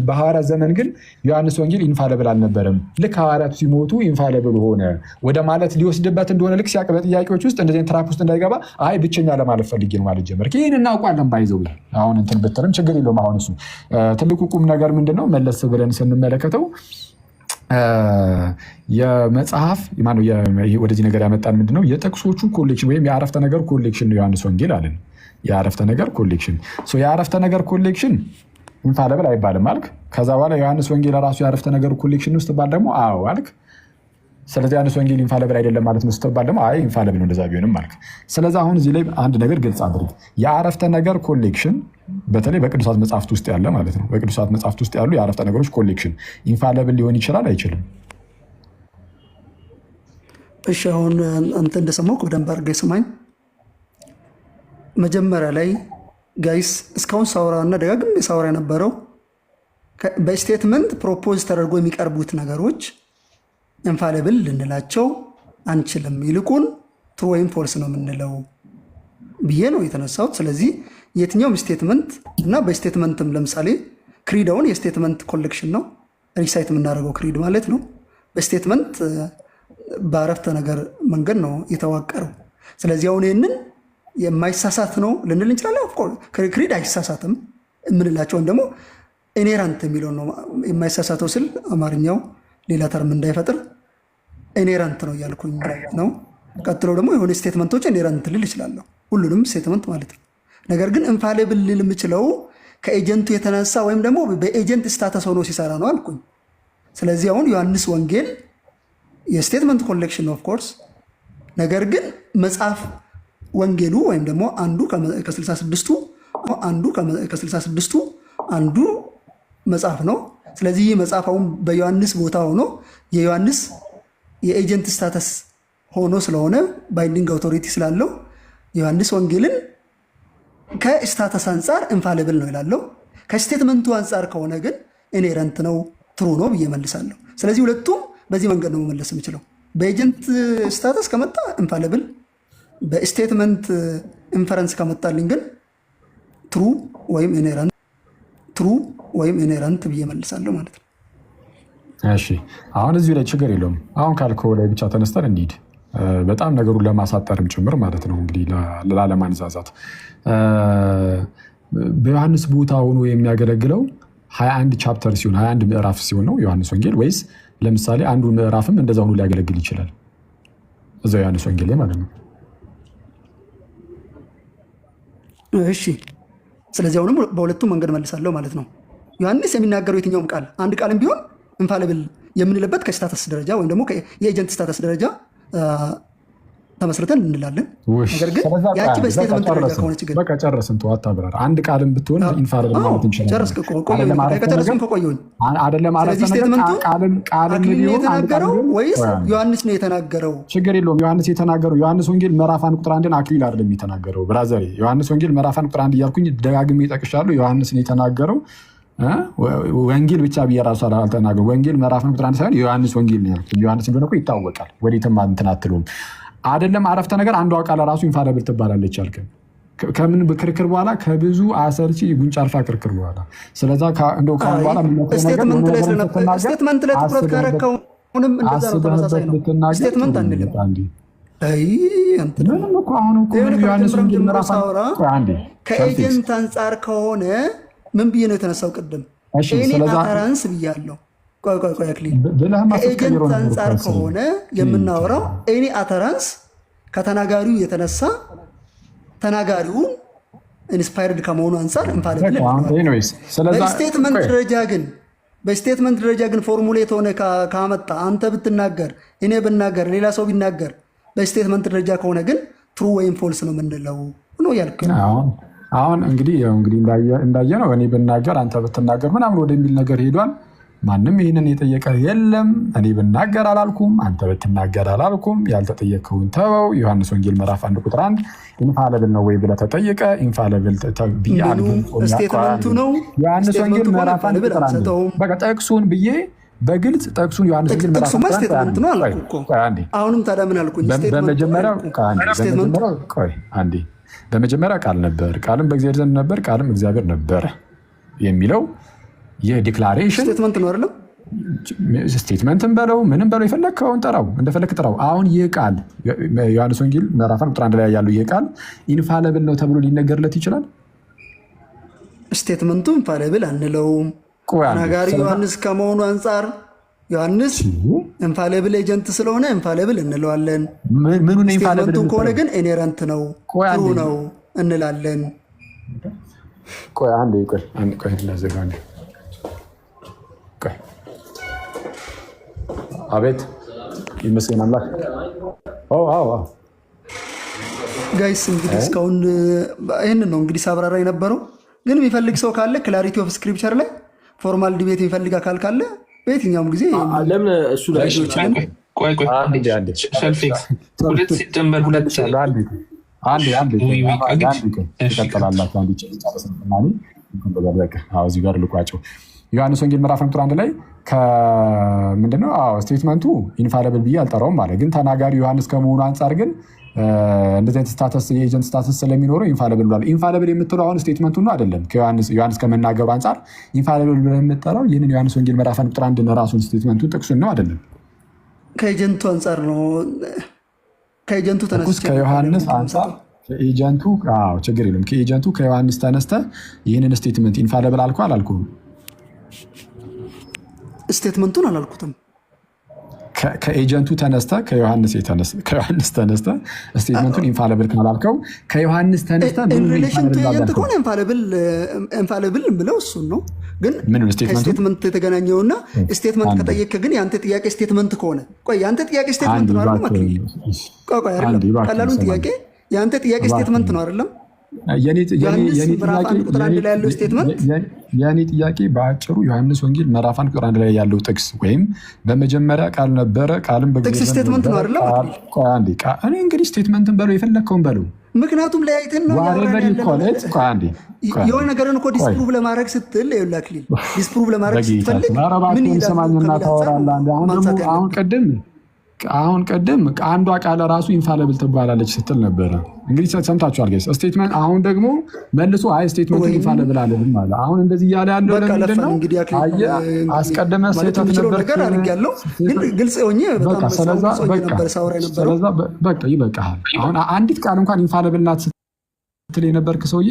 በሐዋርያት ዘመን ግን ዮሐንስ ወንጌል ኢንፋሊብል አልነበረም። ልክ ሐዋርያቱ ሲሞቱ ኢንፋሊብል ሆነ ወደ ማለት ሊወስድበት እንደሆነ ልክ ሲያቅ በጥያቄዎች ውስጥ እንደዚህ ትራፕ ውስጥ እንዳይገባ አይ ብቸኛ ለማለት ፈልጌ ነው ማለት ጀመር። ይህን እናውቃለን። ባይዘው አሁን እንትን ብትልም ችግር የለውም። አሁን እሱ ትልቁ ቁም ነገር ምንድነው መለስ ብለን ስንመለከተው የመጽሐፍ ወደዚህ ነገር ያመጣን ምንድነው የጥቅሶቹ ኮሌክሽን ወይም የአረፍተ ነገር ኮሌክሽን ነው ዮሐንስ ወንጌል አለን። የአረፍተ ነገር ኮሌክሽን የአረፍተ ነገር ኮሌክሽን ኢንፋሊብል አይባልም አልክ። ከዛ በኋላ ዮሐንስ ወንጌል ራሱ የአረፍተ ነገር ኮሌክሽን ውስጥ ባል ደግሞ አዎ አልክ። ስለዚህ ዮሐንስ ወንጌል ኢንፋሊብል አይደለም ማለት ነው ስትባል ደግሞ አይ ኢንፋሊብል ነው እንደዛ ቢሆንም አልክ። ስለዚህ አሁን እዚህ ላይ አንድ ነገር ግልጽ አድርግ። የአረፍተ ነገር ኮሌክሽን በተለይ በቅዱሳት መጽሐፍት ውስጥ ያለ ማለት ነው። በቅዱሳት መጽሐፍት ውስጥ ያሉ የአረፍተ ነገሮች ኮሌክሽን ኢንፋሊብል ሊሆን ይችላል አይችልም? እሺ አሁን አንተ እንደሰማው በደንብ አድርገህ ስማኝ። መጀመሪያ ላይ ጋይስ እስካሁን ሳውራና ደጋግሜ ሳውራ የነበረው በስቴትመንት ፕሮፖዝ ተደርጎ የሚቀርቡት ነገሮች ኢንፋሊብል ልንላቸው አንችልም፣ ይልቁን ትሩ ወይም ፎልስ ነው የምንለው ብዬ ነው የተነሳሁት። ስለዚህ የትኛውም ስቴትመንት እና በስቴትመንትም ለምሳሌ ክሪዳውን የስቴትመንት ኮሌክሽን ነው ሪሳይት የምናደርገው ክሪድ ማለት ነው። በስቴትመንት በአረፍተ ነገር መንገድ ነው የተዋቀረው። ስለዚህ አሁን ይህንን የማይሳሳት ነው ልንል እንችላለን። ክሪድ አይሳሳትም የምንላቸውን ደግሞ ኢኔራንት የሚለው ነው የማይሳሳተው ስል አማርኛው ሌላ ተርም እንዳይፈጥር ኢኔራንት ነው እያልኩኝ ነው። ቀጥሎ ደግሞ የሆነ ስቴትመንቶች ኢኔራንት ልል ይችላለሁ፣ ሁሉንም ስቴትመንት ማለት ነው። ነገር ግን ኢንፋሊብል ልል የምችለው ከኤጀንቱ የተነሳ ወይም ደግሞ በኤጀንት ስታተስ ሆኖ ሲሰራ ነው አልኩኝ። ስለዚህ አሁን ዮሐንስ ወንጌል የስቴትመንት ኮሌክሽን ኦፍ ኮርስ፣ ነገር ግን መጽሐፍ ወንጌሉ ወይም ደግሞ አንዱ ከ66ቱ አንዱ መጽሐፍ ነው። ስለዚህ ይህ መጽሐፍ አሁን በዮሐንስ ቦታ ሆኖ የዮሐንስ የኤጀንት ስታተስ ሆኖ ስለሆነ ባይንዲንግ አውቶሪቲ ስላለው ዮሐንስ ወንጌልን ከስታተስ አንጻር ኢንፋሊብል ነው ይላለው። ከስቴትመንቱ አንጻር ከሆነ ግን ኢኔረንት ነው ትሩ ነው ብዬ መልሳለሁ። ስለዚህ ሁለቱም በዚህ መንገድ ነው መመለስ የምችለው። በኤጀንት ስታተስ ከመጣ ኢንፋሊብል፣ በስቴትመንት ኢንፈረንስ ከመጣልኝ ግን ትሩ ወይም ኢኔረንት ብዬ መልሳለሁ ማለት ነው። እሺ አሁን እዚሁ ላይ ችግር የለውም። አሁን ካልከው ላይ ብቻ ተነስተን እንሂድ፣ በጣም ነገሩን ለማሳጠርም ጭምር ማለት ነው። እንግዲህ ላለማንዛዛት በዮሐንስ ቦታ ሆኖ የሚያገለግለው 21 ቻፕተር ሲሆን 21 ምዕራፍ ሲሆን ነው ዮሐንስ ወንጌል፣ ወይስ ለምሳሌ አንዱ ምዕራፍም እንደዛ ሆኖ ሊያገለግል ይችላል እዛው ዮሐንስ ወንጌል ላይ ማለት ነው? እሺ ስለዚህ አሁንም በሁለቱም መንገድ መልሳለሁ ማለት ነው። ዮሐንስ የሚናገረው የትኛውም ቃል አንድ ቃልም ቢሆን ኢንፋሊብል የምንልበት ከስታተስ ደረጃ ወይም ደግሞ የኤጀንት ስታተስ ደረጃ ተመስርተን እንላለን። ነገር ግን ያቺ በስቴትመንት ደረጃ ከሆነ ችግር በቃ ጨረስን። ተዋታ ብራር አንድ ቃልም ብትሆን ኢንፋሊብል ማለት እንችላለን። ከጨረስን ከቆየሁኝ አይደለም ማለት ነው። አክሊል የተናገረው ወይስ ዮሐንስ ነው የተናገረው? ችግር የለውም። ዮሐንስ የተናገረው ዮሐንስ ወንጌል ምዕራፍ 1 ቁጥር 1 አክሊል አይደለም የተናገረው ብራዘር። ዮሐንስ ወንጌል ምዕራፍ 1 ቁጥር 1 እያልኩኝ ደጋግሜ እጠቅሻለሁ። ዮሐንስ ነው የተናገረው። ወንጌል ብቻ ብዬ ራሱ አልተናገሩ። ወንጌል ምዕራፍ 1 ቁጥር 1 ሳይሆን ዮሐንስ ወንጌል ነው ያልኩት። ዮሐንስ እንደሆነ እኮ ይታወቃል። ወዴትም እንትን አትሉም። አይደለም አረፍተ ነገር አንዷ ቃል ራሱ ኢንፋሊብል ትባላለች አልከኝ። ከምን ክርክር በኋላ ከብዙ አሰልቺ ጉንጭ አልፋ ክርክር በኋላ ስለዛ እንደው ካሁን በኋላ ስቴትመንት ላይ ትኩረት ካረከውንም እንደዛ ነው። ተመሳሳይ ነው። ስቴትመንት አንልም። ከኤጀንት አንጻር ከሆነ ምን ብዬ ነው የተነሳው? ቅድም እኔ አተራንስ ብያለሁ። ቆይ አክሊል፣ ከኤጀንት አንጻር ከሆነ የምናወራው እኔ አተራንስ ከተናጋሪው የተነሳ ተናጋሪውን ኢንስፓየርድ ከመሆኑ አንጻር ኢንፋሊብል በስቴትመንት ደረጃ ግን ፎርሙሌት ሆነ ካመጣ አንተ ብትናገር እኔ ብናገር ሌላ ሰው ቢናገር በስቴትመንት ደረጃ ከሆነ ግን ትሩ ወይም ፎልስ ነው የምንለው ነው ያልክ። አሁን እንግዲህ እንዳየ ነው እኔ ብናገር አንተ ብትናገር ምናምን ወደሚል ነገር ሄዷል። ማንም ይህንን የጠየቀ የለም። እኔ ብናገር አላልኩም፣ አንተ ብትናገር አላልኩም። ያልተጠየቀውን ተወው። ዮሐንስ ወንጌል ምዕራፍ 1 ቁጥር 1 ኢንፋሊብል ነው ወይ ብለህ ተጠይቀ ኢንፋሊብል ስቴትመንቱ ነው። ዮሐንስ ወንጌል ምዕራፍ 1 ቁጥር 1 በቃ ጠቅሱን ብዬ በግልጽ ጠቅሱን ዮሐንስ ወንጌል ምዕራፍ 1 ስቴትመንት ነው አልኩ እኮ። አሁንም ታዲያ ምን አልኩኝ? በመጀመሪያ ቃል ነበር፣ ቃልም በእግዚአብሔር ዘንድ ነበር፣ ቃልም እግዚአብሔር ነበረ የሚለው የዲክላሬሽን ስቴትመንት ነው አይደለም? ስቴትመንትን በለው ምንም በለው የፈለግከውን ጠራው፣ እንደፈለግ ጠራው። አሁን ይህ ቃል ዮሐንስ ወንጌል ምዕራፍ 1 ቁጥር 1 ላይ ያለው ይህ ቃል ኢንፋሊብል ነው ተብሎ ሊነገርለት ይችላል? ስቴትመንቱ ኢንፋሊብል አንለውም። ተናጋሪ ዮሐንስ ከመሆኑ አንጻር ዮሐንስ ኢንፋሊብል ኤጀንት ስለሆነ ኢንፋሊብል እንለዋለን። ስቴትመንቱ ከሆነ ግን ኢኔረንት ነው ትሩ ነው እንላለን። ቆይ አንዴ ላዘጋ። አቤት ይመስገን አምላክ። ጋይስ እንግዲህ እስካሁን ይህንን ነው እንግዲህ ሳብራራ የነበረው። ግን የሚፈልግ ሰው ካለ ክላሪቲ ኦፍ ስክሪፕቸር ላይ ፎርማል ዲቤት የሚፈልግ አካል ካለ በየትኛውም ጊዜ ለምን እሱ ላይ እዚህ ጋር ልቋቸው። ዮሐንስ ወንጌል ምዕራፍ 1 ላይ ምንድነው ስቴትመንቱ ኢንፋሊብል ብዬ አልጠራውም ማለት ግን ተናጋሪ ዮሐንስ ከመሆኑ አንጻር ግን እንደዚህ አይነት ስታተስ የኤጀንት ስታተስ ስለሚኖረው ኢንፋሊብል ብሏል። ኢንፋሊብል የምትለው አሁን ስቴትመንቱ ነው አይደለም። ዮሐንስ ከመናገሩ አንጻር ኢንፋሊብል ብለህ የምትጠራው ይህንን ዮሐንስ ወንጌል ምዕራፍ 1 ቁጥር 1 ራሱን ስቴትመንቱን ጥቅሱን ነው አይደለም። ከኤጀንቱ አንጻር ነው። ከኤጀንቱ ተነስቶ ከዮሐንስ አንጻር ከኤጀንቱ ችግር የለም። ከኤጀንቱ ከዮሐንስ ተነስተህ ይህንን ስቴትመንት ኢንፋሊብል አልኩህ አላልኩህም? ስቴትመንቱን አላልኩትም። ከኤጀንቱ ተነስተህ ከዮሐንስ ተነስተህ ስቴትመንቱን ኢንፋሊብል ካላልከው ከዮሐንስ ተነስተህ ሪሌሽን ቱ ኤጀንት ከሆነ ኢንፋሊብል ብለው እሱን ነው። ግን ከስቴትመንት የተገናኘውና ስቴትመንት ከጠየቅህ ግን የአንተ ጥያቄ ስቴትመንት ከሆነ የአንተ ጥያቄ ስቴትመንት ነው አይደለም? ቀላሉን ጥያቄ የአንተ ጥያቄ ስቴትመንት ነው አይደለም? የኔ ጥያቄ በአጭሩ ዮሐንስ ወንጌል ምዕራፍ 1 ቁጥር 1 ላይ ያለው ጥቅስ ወይም በመጀመሪያ ቃል ነበረ ቃልም በእግዚአብሔር ስቴትመንት ነው አይደለም? እኔ እንግዲህ ስቴትመንትን በለው የፈለግከውን በለው። ምክንያቱም ለያይተን ነው የሆነ ነገርን እኮ ዲስፕሩቭ ለማድረግ ስትል ላክሊል ዲስፕሩቭ ለማድረግ ስትፈልግ ምን ይሰማኝና ታወራለህ። አሁን ቅድም አንዷ ቃል ራሱ ኢንፋሊብል ትባላለች ስትል ነበረ። እንግዲህ ሰምታችኋል ጋይስ። ስቴትመንት አሁን ደግሞ መልሶ ስቴትመንቱ ኢንፋሊብል አለብን ማለት አሁን እንደዚህ እያለ ያለው ለምንድን ነው? አስቀድመህ ስህተት ነበር ያለው ግን ግልጽ ሆኜ በጣም በቃ ይበቃሃል። አሁን አንዲት ቃል እንኳን ኢንፋሊብል ናት ስትል የነበርክ ሰውዬ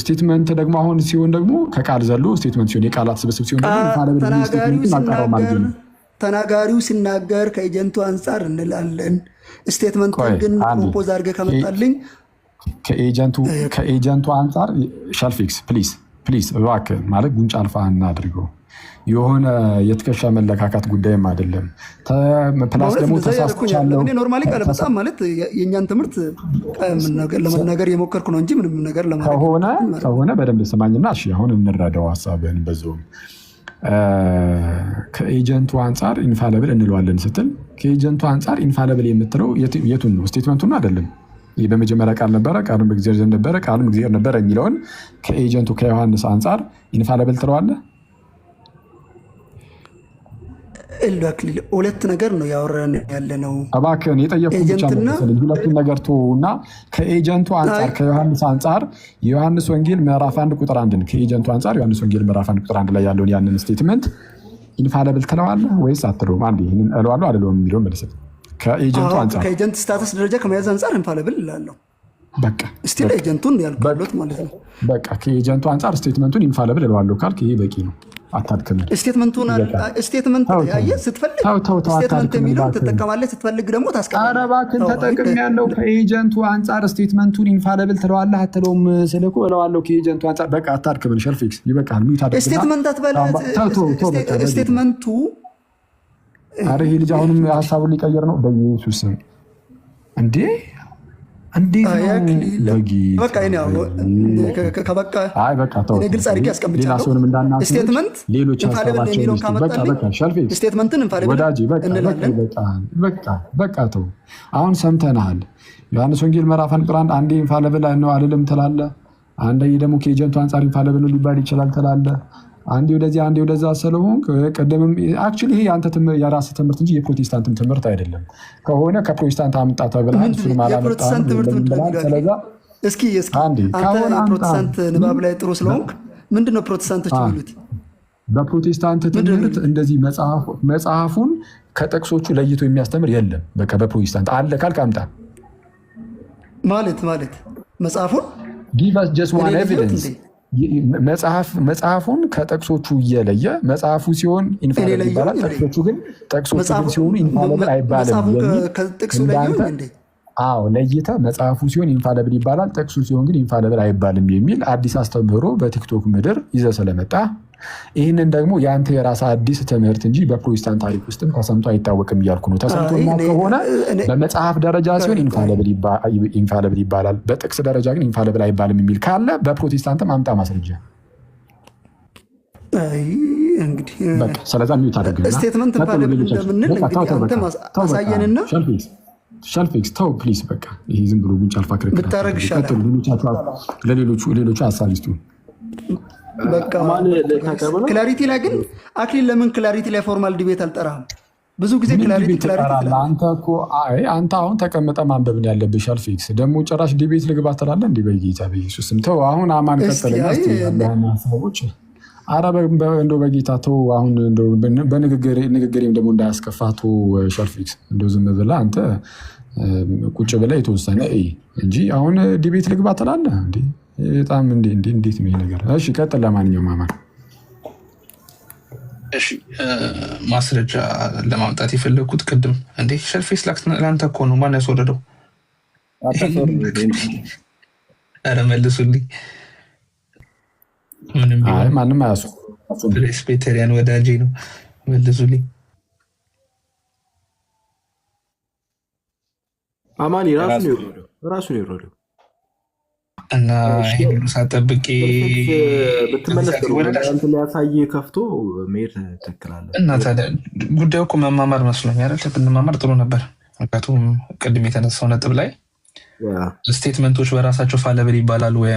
ስቴትመንት ደግሞ አሁን ሲሆን ደግሞ ከቃል ዘሎ ስቴትመንት ሲሆን የቃላት ስብስብ ሲሆን ደግሞ ኢንፋሊብል ስቴትመንት አልቀረው ማለት ነው። ተናጋሪው ሲናገር ከኤጀንቱ አንጻር እንላለን። ስቴትመንት ግን ፕሮፖዝ አድርገህ ከመጣልኝ ከኤጀንቱ አንጻር ሻልፊክስ ፕሊዝ እባክህ ማለት ጉንጭ አልፋ እናድርገው። የሆነ የትከሻ መለካካት ጉዳይም አይደለም። ፕላስ ደግሞ ተሳስቻለሁ። ኖርማሊ ቃል በጣም ማለት የእኛን ትምህርት ለመናገር የሞከርኩ ነው እንጂ ምንም ነገር ከሆነ በደንብ ስማኝና አሁን እንረዳው ሀሳብህን በዛውም ከኤጀንቱ አንጻር ኢንፋሊብል እንለዋለን ስትል ከኤጀንቱ አንጻር ኢንፋሊብል የምትለው የቱን ነው? ስቴትመንቱን አይደለም። ይህ በመጀመሪያ ቃል ነበረ፣ ቃልም በእግዚአብሔር ዘንድ ነበረ፣ ቃልም እግዚአብሔር ነበረ የሚለውን ከኤጀንቱ ከዮሐንስ አንጻር ኢንፋሊብል ትለዋለህ? አክሊል ሁለት ነገር ነው ያወራን ያለ ነው። እባክህን የጠየኩት ብቻ ነው። ሁለቱን ነገር እና ከኤጀንቱ አንጻር ከዮሐንስ አንጻር የዮሐንስ ወንጌል ምዕራፍ 1 ቁጥር 1 ከኤጀንቱ አንጻር ዮሐንስ ወንጌል ምዕራፍ 1 ቁጥር 1 ላይ ያለውን ያንን ስቴትመንት ኢንፋለብል ትለዋለህ ወይስ አትለውም? አንዴ ይሄንን እለዋለሁ አይደለም የሚለውን መልሰት። ከኤጀንቱ አንጻር ከኤጀንት ስታተስ ደረጃ ከመያዝ አንጻር ኢንፋለብል እላለሁ። በቃ ስቲል ኤጀንቱን ያልኩት ማለት ነው። በቃ ከኤጀንቱ አንጻር ስቴትመንቱን ኢንፋለብል እለዋለሁ ካልክ ይሄ በቂ ነው። አታድክም። ስቴትመንት ያየህ ስትፈልግ ስቴትመንት የሚለውን ትጠቀማለህ፣ ስትፈልግ ደግሞ ታስቀምጣለህ። ኧረ እባክህን ተጠቅም ያለው ከኤጀንቱ አንጻር ስቴትመንቱን ኢንፋለብል ትለዋለህ አትለውም ስልህ እኮ እለዋለሁ ከኤጀንቱ አንጻር። በቃ አታድክም። ሸርፊክስ ይበቃል። ስቴትመንት አትበላ። ስቴትመንቱ ኧረ ይሄ ልጅ አሁንም ሀሳቡን ሊቀየር ነው። በኢየሱስ ስም እንዴ! እንዴት ነው ግልጽ አድርጌ አስቀምጫለሁ። ስቴትመንት ኢንፋለብል የሚለውን ካመጣልኝ ስቴትመንትን ኢንፋለብል እንላለን። በቃ ተው። አሁን ሰምተናል። ዮሐንስ ወንጌል ምዕራፍ 1 ቁጥር 1 አንዴ ኢንፋለብል ነው አልልም ትላለህ፣ አንዴ ደግሞ ከኤጀንቱ አንጻር ኢንፋለብል ነው ሊባል ይችላል ትላለህ። አንዴ ወደዚህ አንዴ ወደዛ ስለሆንክ ቀደምም አክቹሊ ይሄ አንተ የራስህ ትምህርት እንጂ የፕሮቴስታንትም ትምህርት አይደለም። ከሆነ ከፕሮቴስታንት አምጣ ተብለሃል። እሱንም አላመጣህም። እስኪ አንተ ፕሮቴስታንት ንባብ ላይ ጥሩ ስለሆንክ ምንድነው ፕሮቴስታንቶች የሚሉት? በፕሮቴስታንት ትምህርት እንደዚህ መጽሐፉን ከጥቅሶቹ ለይቶ የሚያስተምር የለም። በቃ በፕሮቴስታንት አለ ካልክ አምጣ ማለት መጽሐፉን give us just one evidence መጽሐፉን ከጥቅሶቹ እየለየ መጽሐፉ ሲሆን ኢንፋለብል ይባላል፣ ጥቅሶቹ ግን ሲሆኑ ኢንፋለብል አይባልም የሚል አዎ ለይተህ መጽሐፉ ሲሆን ኢንፋለብል ይባላል፣ ጥቅሱ ሲሆን ግን ኢንፋለብል አይባልም የሚል አዲስ አስተምህሮ በቲክቶክ ምድር ይዘህ ስለመጣ ይህንን ደግሞ የአንተ የራስ አዲስ ትምህርት እንጂ በፕሮቴስታንት ታሪክ ውስጥም ተሰምቶ አይታወቅም እያልኩ ነው። ተሰምቶና ከሆነ በመጽሐፍ ደረጃ ሲሆን ኢንፋለብል ይባላል፣ በጥቅስ ደረጃ ግን ኢንፋለብል አይባልም የሚል ካለ በፕሮቴስታንትም አምጣ ማስረጃ። ስለዛ ሚዩት አደረግና ስቴትመንት ኢንፋለብል እንደምንል አሳየንና ሸልፊክስ ተው ፕሊዝ። በቃ ይሄ ዝም ብሎ ጉንጭ አልፋ ክርክር ለሌሎቹ ሀሳብ ይስጡ። ክላሪቲ ላይ ግን አክሊል ለምን ክላሪቲ ላይ ፎርማል ዲቤት አልጠራህም? ብዙ ጊዜ ክላሪቲ አንተ አሁን ተቀምጠ ማንበብ ነው ያለብህ። ሸልፊክስ ደግሞ ጭራሽ ዲቤት ልግባ ትላለህ። እንዲህ በጌታ በኢየሱስ ስም ተው። አሁን አማን ቀጠለና ሰዎች ኧረ እንደው በጌታ ተው። አሁን በንግግሬም ደግሞ እንዳያስከፋ ተው። ሸልፊክስ እንደው ዝም ብለህ አንተ ቁጭ ብለህ የተወሰነ እንጂ አሁን ዲቤት ልግባ ትላለህ እንዴ? በጣም እንዴት ነው ነገር? እሺ ቀጥል። ለማንኛውም አማን እሺ ማስረጃ ለማምጣት የፈለግኩት ቅድም እንዴ ሸልፊክስ ለአንተ እኮ ነው። ማን ያስወረደው? ኧረ መልሱልኝ። ማንም አያሱ ፕሬስቤተሪያን ወዳጄ ነው። መልሱልኝ። አማኒ ራሱ ነው የወረደው እና ይሄን ሳጠብቄ ብትመለስ ሊያሳይ ከፍቶ መሄድ ትክክላለህ። እና ታዲያ ጉዳዩ እኮ መማማር መስሎኝ አይደል? ብንማማር ጥሩ ነበር። ምክንያቱም ቅድም የተነሳው ነጥብ ላይ ስቴትመንቶች በራሳቸው ፋለብል ይባላሉ ወይ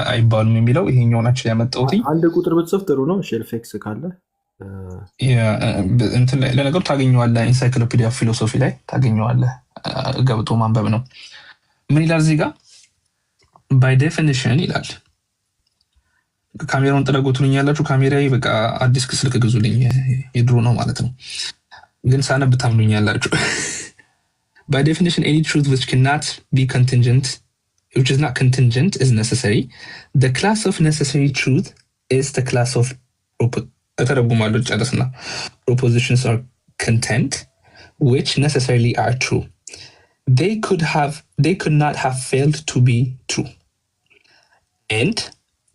አይባሉም የሚለው ይሄኛው ናቸው ያመጣሁት። አንድ ቁጥር ብትጽፍ ጥሩ ነው። ሼልፊክስ ካለ ለነገሩ ታገኘዋለህ። ኢንሳይክሎፒዲያ ፊሎሶፊ ላይ ታገኘዋለህ። ገብቶ ማንበብ ነው። ምን ይላል እዚህ ጋር? ባይ ዴፊኒሽን ይላል። ካሜራውን ጥለጉ ትሉኛላችሁ። ካሜራዬ በቃ አዲስ ስልክ ግዙልኝ፣ የድሮ ነው ማለት ነው። ግን ሳነብ ታምኑኛላችሁ። By definition, any truth which cannot be contingent, which is not contingent, is necessary. The class of necessary truth is the class of propositions or content, which necessarily are true. They could not have failed to be true. And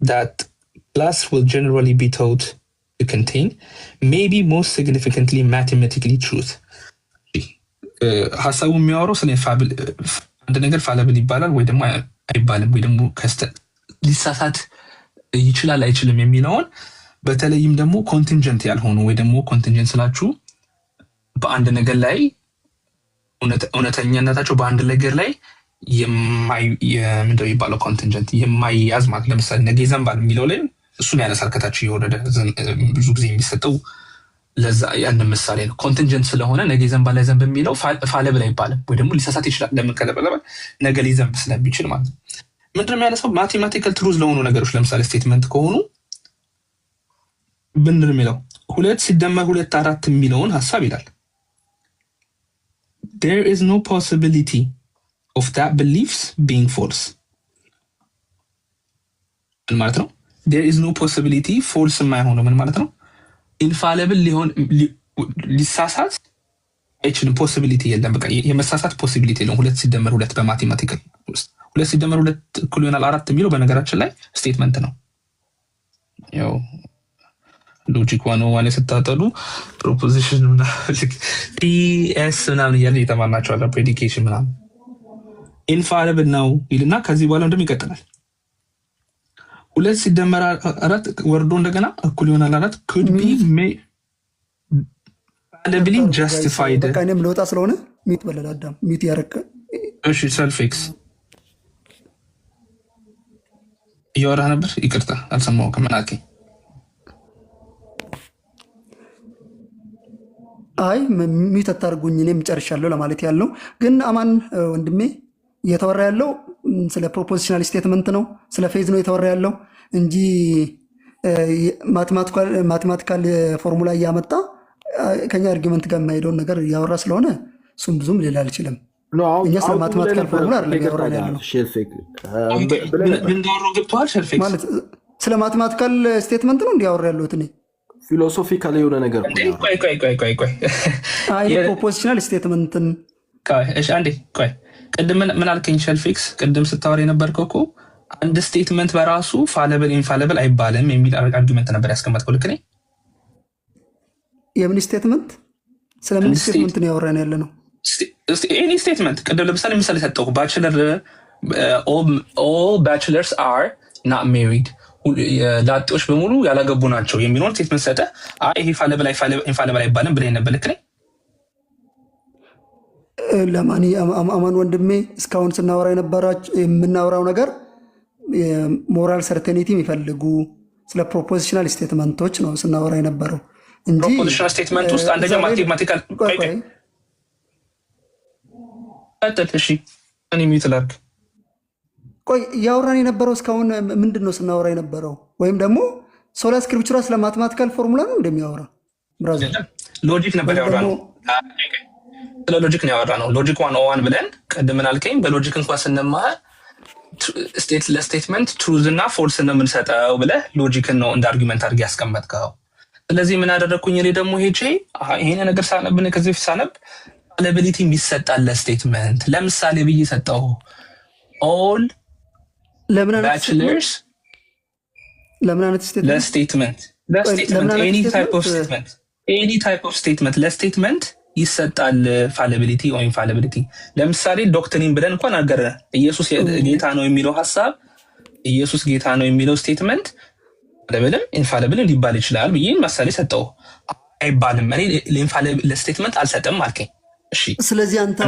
that class will generally be taught to contain, maybe most significantly, mathematically truth. ሀሳቡ የሚያወራው ስለ አንድ ነገር ፋለብል ይባላል ወይ ደግሞ አይባልም ወይ ደግሞ ሊሳሳት ይችላል አይችልም የሚለውን በተለይም ደግሞ ኮንቲንጀንት ያልሆኑ ወይ ደግሞ ኮንቲንጀንት ስላችሁ በአንድ ነገር ላይ እውነተኛነታቸው በአንድ ነገር ላይ ምንድነው የሚባለው? ኮንቲንጀንት የማይያዝ ማለት ለምሳሌ ነገ ይዘንባል የሚለው ላይ እሱን ያነሳል ከታች እየወረደ ብዙ ጊዜ የሚሰጠው ለዛ ያን ምሳሌ ነው። ኮንቲንጀንት ስለሆነ ነገ ይዘንባል ላይዘንብ የሚለው ፋለብል አይባልም፣ ወይ ደግሞ ሊሳሳት ይችላል። ለምን ከተባለ ነገ ሊዘንብ ስለሚችል ማለት ነው። ምንድነው የሚያነሳው? ማቴማቲካል ትሩዝ ለሆኑ ነገሮች ለምሳሌ ስቴትመንት ከሆኑ ምንድን የሚለው 2 ሲደመር 2 4 የሚለውን ሀሳብ ይላል። there is no possibility of that beliefs being false ምን ማለት ነው? there is no possibility false የማይሆነው ምን ማለት ነው? ኢንፋሊብል ሊሆን ሊሳሳት አይችልም። ፖሲቢሊቲ የለም። በቃ የመሳሳት ፖሲቢሊቲ የለም። 2 ሲደመር 2 በማቴማቲካል ውስጥ 2 ሲደመር 2 እኩል ይሆናል 4 የሚለው በነገራችን ላይ ስቴትመንት ነው። ያው ሎጂክ 101 ስታጠሉ ፕሮፖዚሽን ፒኤስ ምናምን እያለ የተማርናቸዋለን። ፕሬዲኬሽን ምናምን ኢንፋሊብል ነው ይልና ከዚህ በኋላ እንደም ይቀጥላል። 2 ሲደመር 4 ወርዶ እንደገና እኩል ይሆናል 4 could be validly justified። በቃ እኔም ለወጣ ስለሆነ ሚት በለል አዳም ሚት ያረከ እሺ ሰልፍ ኤክስ እያወራ ነበር። ይቅርታ አልሰማሁም። ምን አልከኝ? አይ ሚት አታርጉኝ እኔም ጨርሻለሁ ለማለት ያለው ግን አማን ወንድሜ እየተወራ ያለው ስለ ፕሮፖዚሽናል ስቴትመንት ነው፣ ስለ ፌዝ ነው የተወራ ያለው እንጂ ማቴማቲካል ፎርሙላ እያመጣ ከኛ አርጊመንት ጋር የማይሄደውን ነገር እያወራ ስለሆነ እሱም ብዙም ሌላ አልችልም። እኛ ስለ ማቴማቲካል ፎርሙላ አይደለም እያወራን ያለው ማለት ስለ ማቴማቲካል ስቴትመንት ነው እንዲያወራ ያለሁት እኔ ፊሎሶፊካል የሆነ ነገር ፕሮፖዚሽናል ስቴትመንትን አንዴ ቆይ ቅድም ምን አልከኝ? ሸልፊክስ ቅድም ስታወር የነበርከው እኮ አንድ ስቴትመንት በራሱ ፋለብል ኢንፋለብል አይባልም የሚል አርጊመንት ነበር ያስቀመጥከው። ልክ ነኝ? የምን ስቴትመንት? ስለምን ስቴትመንት ነው ያወራን ያለ ነው? ኤኒ ስቴትመንት ቅድም ለምሳሌ ምሳሌ ሰጠሁ። ባችለር ኦል ባችለርስ አር ናት ሜሪድ፣ ላጤዎች በሙሉ ያላገቡ ናቸው የሚለውን ስቴትመንት ሰጠ። ይሄ ፋለብል ኢንፋለብል አይባልም ብለህ ነበር። ልክ ነኝ? ለማኒ አማን ወንድሜ እስካሁን ስናወራ የምናወራው ነገር ሞራል ሰርቴኒቲ የሚፈልጉ ስለ ፕሮፖዚሽናል ስቴትመንቶች ነው ስናወራ የነበረው እንጂ ፕሮፖዚሽናል ስቴትመንት ውስጥ አንደኛ ማቴማቲካል ቆይ እያወራን የነበረው እስካሁን ምንድን ነው ስናወራ የነበረው? ወይም ደግሞ ሶላ ስክሪፕቹራ ስለ ማቴማቲካል ፎርሙላ ነው እንደሚያወራ ብራዘር? ሎጂክ ነበር ያወራ ነው። ስለ ሎጂክ ነው ያወራ ነው። ሎጂክ 101 ብለን ቅድም ምን አልከኝ? በሎጂክ እንኳን ስንማር ለስቴትመንት ትሩዝ እና ፎልስ ነው የምንሰጠው ብለህ ሎጂክን ነው እንደ አርጊመንት አድርጌ ያስቀመጥከው። ስለዚህ ምን አደረግኩኝ እኔ ደግሞ ሄጄ ይሄን ነገር ሳነብ ከዚህ በፊት ሳነብ ፋለቢሊቲ የሚሰጣል ለስቴትመንት ለምሳሌ ብዬ ሰጠው። ኦል ባችለርስ ለምን አይነት ስቴትመንት ኤኒ ታይፕ ኦፍ ስቴትመንት ለስቴትመንት ይሰጣል ፋለቢሊቲ ወይም ፋለቢሊቲ። ለምሳሌ ዶክትሪን ብለን እንኳን አገረ ኢየሱስ ጌታ ነው የሚለው ሀሳብ ኢየሱስ ጌታ ነው የሚለው ስቴትመንት ፋለብልም ኢንፋለብል ሊባል ይችላል ብዬ ምሳሌ ሰጠው። አይባልም እኔ ለስቴትመንት አልሰጥም አልከኝ። እሺ ስለዚህ አንተ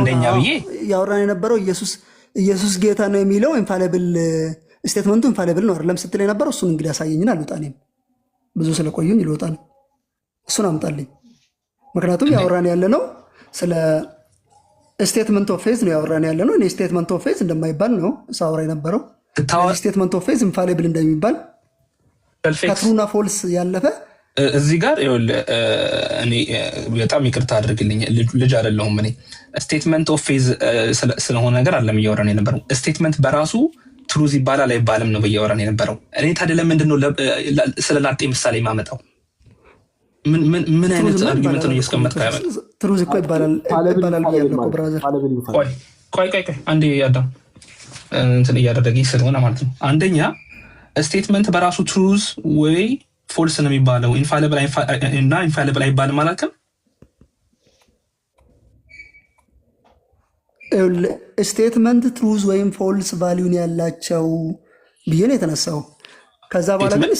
ያወራን የነበረው ኢየሱስ ጌታ ነው የሚለው ኢንፋለብል ስቴትመንቱ ኢንፋለብል ነው አይደለም ስትል የነበረው እሱን እንግዲህ ያሳየኝን አልወጣ እኔም ብዙ ስለቆዩኝ ይልወጣ ነው እሱን አምጣልኝ። ምክንያቱም ያወራን ያለ ነው ስለ ስቴትመንት ኦፍ ፌዝ ነው ያወራን ያለ ነው። እኔ ስቴትመንት ኦፍ ፌዝ እንደማይባል ነው ሳወራ የነበረው። ስቴትመንት ኦፍ ፌዝ ኢንፋሊብል እንደሚባል ከትሩና ፎልስ ያለፈ እዚህ ጋር እኔ በጣም ይቅርታ አድርግልኝ፣ ልጅ አይደለሁም እኔ። ስቴትመንት ኦፍ ፌዝ ስለሆነ ነገር አለም እያወራን የነበረው። ስቴትመንት በራሱ ትሩዝ ይባላል አይባልም ነው እያወራን የነበረው። እኔ ታዲያ ለምንድን ነው ስለ ላጤ ምሳሌ ማመጣው? ምን አይነት አርጊመንት ነው እያስቀመጥከው? ያመጣ ትሩዝ እኮ ይባላል ብያለሁ ብራዘር። ቆይ አንዴ አዳም እንትን እያደረገኝ ስለሆነ ማለት ነው። አንደኛ ስቴትመንት በራሱ ትሩዝ ወይ ፎልስ ነው የሚባለው፣ ኢንፋሊብል አይባልም ማለትም ስቴትመንት ትሩዝ ወይም ፎልስ ቫሊዩን ያላቸው ብዬ ነው የተነሳው። ከዛ በኋላ ግን